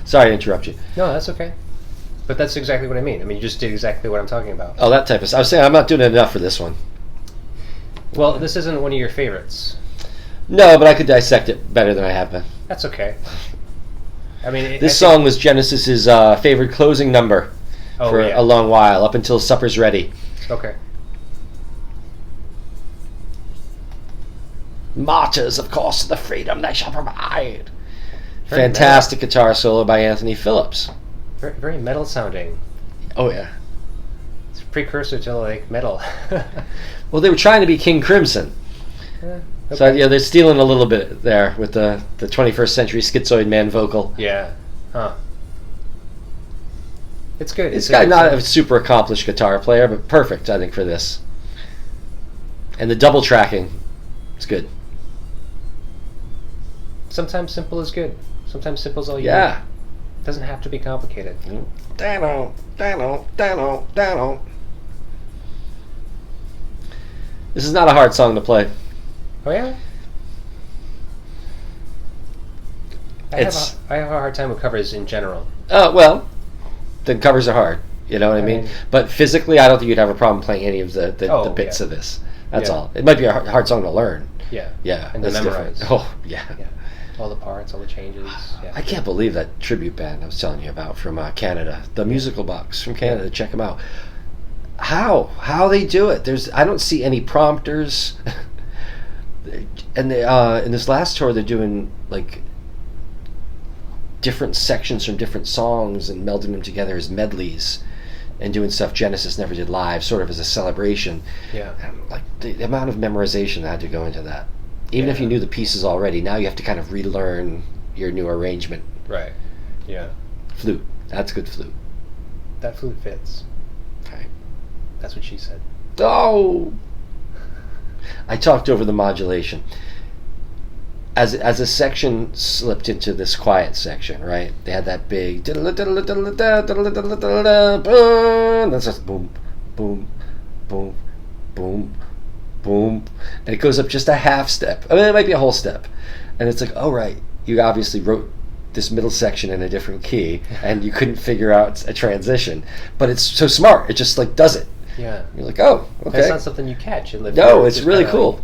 Sorry to interrupt you. No, that's okay. But that's exactly what I mean. I mean, you just did exactly what I'm talking about. Oh, that type of stuff. I was saying I'm not doing enough for this one. Well, this isn't one of your favorites. No, but I could dissect it better than I have been. That's okay. I mean, this song was Genesis's favorite closing number for a long while, up until Supper's Ready. Okay. Martyrs, of course, to the freedom they shall provide. Very Fantastic guitar solo by Anthony Phillips. Very, very metal sounding. Oh, yeah. It's a precursor to, like, metal. Well, they were trying to be King Crimson. Okay. So, yeah, they're stealing a little bit there with the 21st century schizoid man vocal. Yeah. Huh. It's good. This guy not a super accomplished guitar player, but perfect, I think, for this. And the double tracking, it's good. Sometimes simple is good. Sometimes simple is all you Yeah. need. It doesn't have to be complicated. Dano, Dano, Dano, Dano. This is not a hard song to play. Oh yeah. I have a hard time with covers in general. Well, the covers are hard. You know what I mean? mean- But physically, I don't think you'd have a problem playing any of the bits yeah. of this. That's Yeah. all. It might be a hard song to learn. Yeah. Yeah, And to that's memorize. different. Oh, yeah. Yeah. All the parts, all the changes. Yeah. I can't believe that tribute band I was telling you about from Canada, the Musical Box from Canada. Yeah. Check them out. How they do it? I don't see any prompters. And they, in this last tour, they're doing like different sections from different songs and melding them together as medleys, and doing stuff Genesis never did live, sort of as a celebration. Yeah. And, like the amount of memorization that had to go into that. Even if you knew the pieces already, now you have to kind of relearn your new arrangement. Right. Yeah. Flute. That's good flute. That flute fits. Okay. That's what she said. Oh! I talked over the modulation. As a section slipped into this quiet section, right? They had that big that's just boom, boom, boom, boom, boom, and it goes up just a half step. I mean, it might be a whole step, and it's like, oh right, you obviously wrote this middle section in a different key, and you couldn't figure out a transition, but it's so smart. It just like does it. Yeah. You're like, oh, okay. That's not something you catch in the No, it's really cool.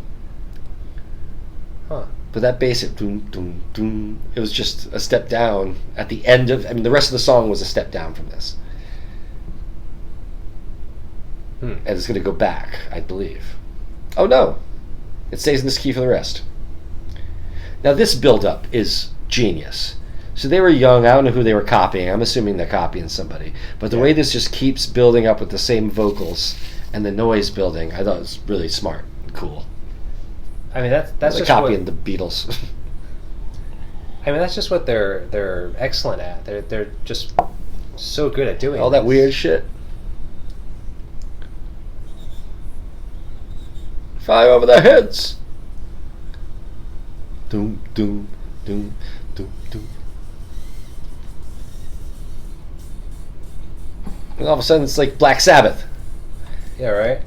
Huh. But that basic doom doom doom, it was just a step down at the end of. I mean, the rest of the song was a step down from this, and it's going to go back, I believe. Oh no, it stays in this key for the rest. Now this build-up is genius. So they were young. I don't know who they were copying. I'm assuming they're copying somebody. But the way this just keeps building up with the same vocals and the noise building, I thought it was really smart and cool. I mean, that's Like just copying the Beatles. I mean, that's just what they're excellent at. They're just so good at doing All that this. weird shit. Fire over their heads. Doom, doom, doom, doom, doom. And all of a sudden it's like Black Sabbath. Yeah, right.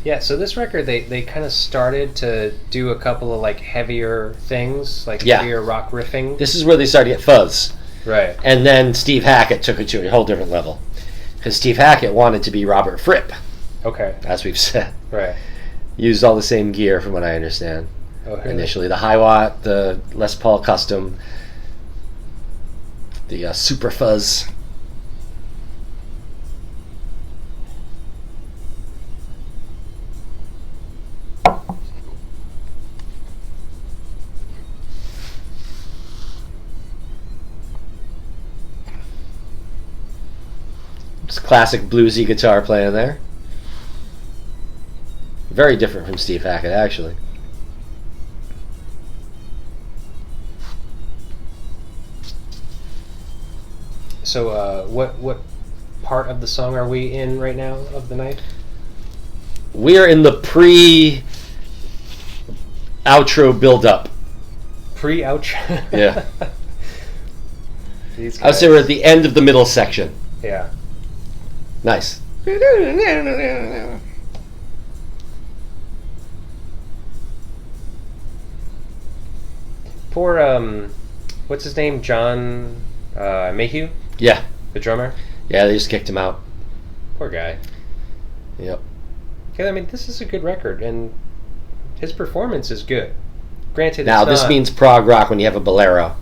Yeah, so this record, they kind of started to do a couple of like heavier things, like heavier rock riffing. This is where they started to get fuzz. Right. And then Steve Hackett took it to a whole different level. Because Steve Hackett wanted to be Robert Fripp, Okay. as we've said. Right. Used all the same gear from what I understand. Oh, really? Initially, the Hiwatt, the Les Paul Custom, the Super Fuzz. It's classic bluesy guitar playing there. Very different from Steve Hackett, actually. So, what part of the song are we in right now of the night? We are in the pre-outro build-up. Pre-outro. Yeah. These I would say guys. we're at the end of the middle section. Yeah. Nice. Poor what's his name? John Mayhew, Yeah. the drummer. Yeah, they just kicked him out. Poor guy. Yep. Yeah, I mean, this is a good record, and his performance is good. Granted, Now, it's this not, means prog rock when you have a bolero.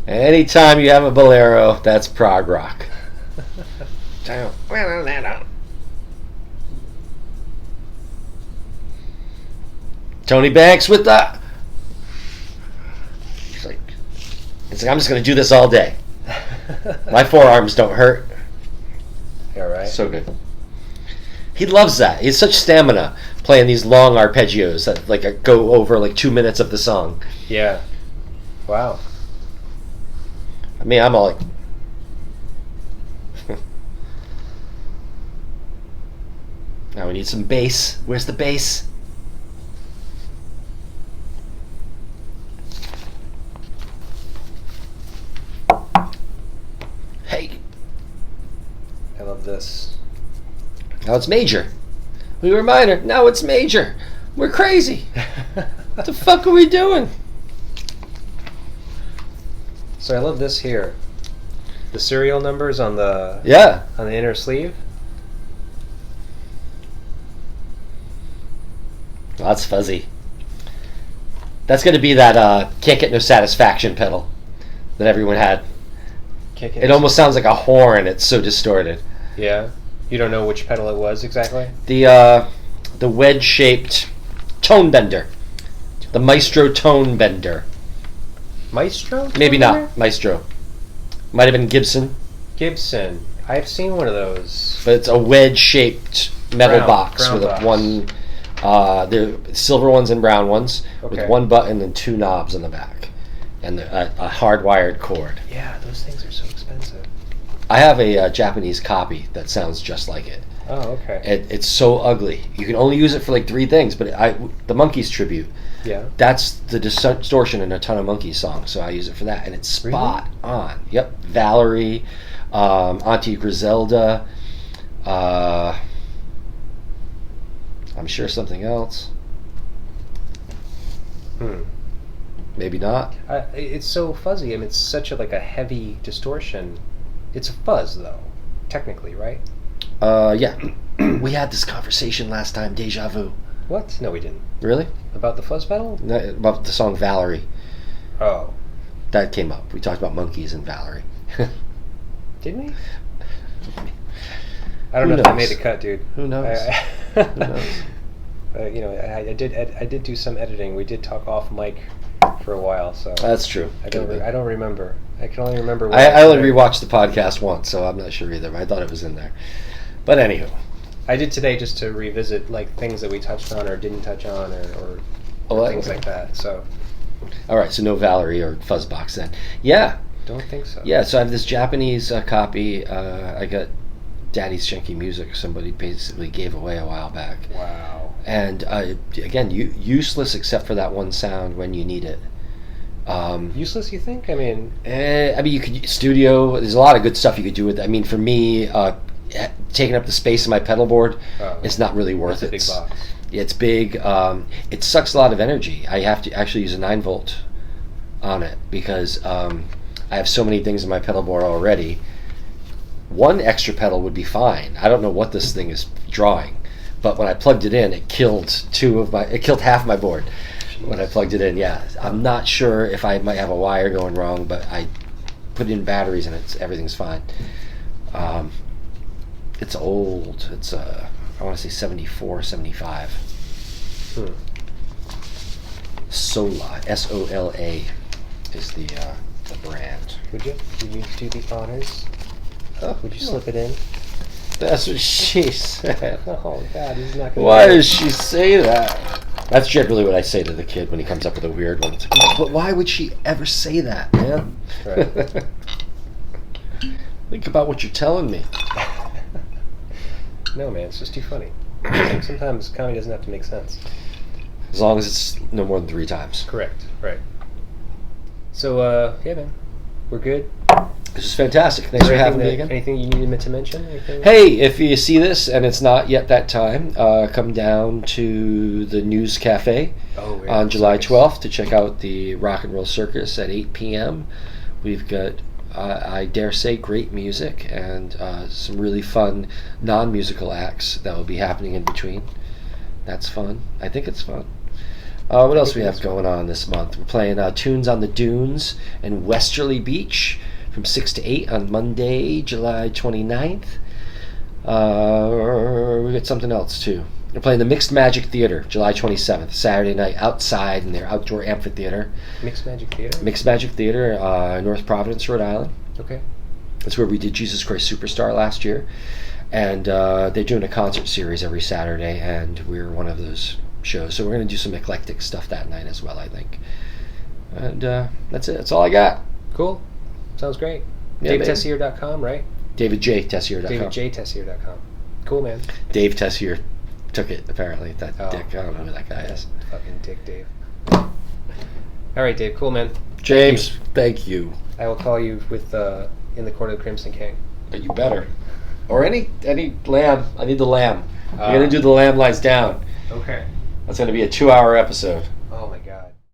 Anytime you have a bolero, that's prog rock. Tony Banks with the... It's like, I'm just going to do this all day. My forearms don't hurt. Yeah, right. So good. He loves that. He has such stamina playing these long arpeggios that like go over like 2 minutes of the song. Yeah. Wow. I mean, I'm all like... Now we need some bass. Where's the bass? Hey. I love this. Now it's major. We were minor. Now it's major. We're crazy. What the fuck are we doing? So I love this here. The serial numbers on the on the inner sleeve. Well, that's fuzzy. That's going to be that can't get no satisfaction pedal that everyone had. It almost sounds like a horn. It's so distorted. Yeah. You don't know which pedal it was exactly? The wedge-shaped tone bender. The Maestro tone bender. Maestro? Maybe not. Maestro. Might have been Gibson. Gibson. I've seen one of those. But it's a wedge-shaped metal box with box. one... the silver ones and brown ones with one button and two knobs on the back. And a hardwired cord. Yeah, those things are so expensive. I have a Japanese copy that sounds just like it. Oh, okay. It's so ugly. You can only use it for like 3 things, but the Monkees tribute. Yeah. That's the distortion in a ton of Monkees songs, so I use it for that, and it's spot on. Yep. Valerie, Auntie Griselda, I'm sure something else. Maybe not. It's so fuzzy. I mean, it's such a heavy distortion. It's a fuzz, though, technically, right? Yeah. We had this conversation last time, Deja Vu. What? No, we didn't. Really? About the fuzz pedal? No, about the song Valerie. Oh. That came up. We talked about Monkees and Valerie. Did we? I don't know if I made the cut, dude. Who knows? Who knows? I did do some editing. We did talk off mic for a while, so that's true. I don't remember. I can only remember. I only rewatched the podcast once, so I'm not sure either. But I thought it was in there. But anywho, I did today just to revisit things that we touched on or didn't touch on, or things like that. So, all right. So no Valerie or Fuzzbox then. Yeah. Don't think so. Yeah. So I have this Japanese copy. I got Daddy's Shanky Music. Somebody basically gave away a while back. Wow. And again, useless except for that one sound when you need it. Useless, you think? I mean, you could studio. There's a lot of good stuff you could do with it. I mean, for me, taking up the space in my pedal board, it's not really worth it. It's a big box. It's big. It sucks a lot of energy. I have to actually use a 9-volt on it because I have so many things in my pedal board already. One extra pedal would be fine. I don't know what this thing is drawing, but when I plugged it in, it killed half my board. When I plugged it in, yeah. I'm not sure if I might have a wire going wrong, but I put in batteries and everything's fine. It's old. It's I want to say 74, 75. Sola, S-O-L-A is the brand. Would you do the honors? Would you slip it in? That's what she said. Oh God, he's not gonna. Why does she say that? That's generally what I say to the kid when he comes up with a weird one. It's like, but why would she ever say that, man? Right. Think about what you're telling me. No, man, it's just too funny. Sometimes comedy doesn't have to make sense. As long as it's no more than 3 times. Correct. Right. So, yeah, man, we're good. This is fantastic. Thanks for having me again. Anything you needed to mention? Hey, if you see this and it's not yet that time, come down to the News Cafe on July 12th to check out the Rock and Roll Circus at 8 p.m. We've got, I dare say, great music and some really fun non-musical acts that will be happening in between. That's fun. I think it's fun. What else we have going on this month? We're playing Tunes on the Dunes in Westerly Beach from 6 to 8 on Monday, July 29th. We got something else, too. We're playing the Mixed Magic Theater, July 27th, Saturday night, outside in their outdoor amphitheater. Mixed Magic Theater? Mixed Magic Theater, North Providence, Rhode Island. Okay. That's where we did Jesus Christ Superstar last year. And they're doing a concert series every Saturday, and we're one of those shows. So we're going to do some eclectic stuff that night as well, I think. And that's it. That's all I got. Cool. Sounds great. Yeah, DaveTessier.com, right? DavidJTessier.com. DavidJTessier.com. Cool, man. Dave Tessier took it, apparently. That Oh, dick. I don't know who that guy is. Fucking dick, Dave. All right, Dave. Cool, man. James, thank you. I will call you with in the Court of the Crimson King. But you better. Or any lamb. I need the lamb. We're going to do the lamb lies down. Okay. That's going to be a 2-hour episode. Oh, my God.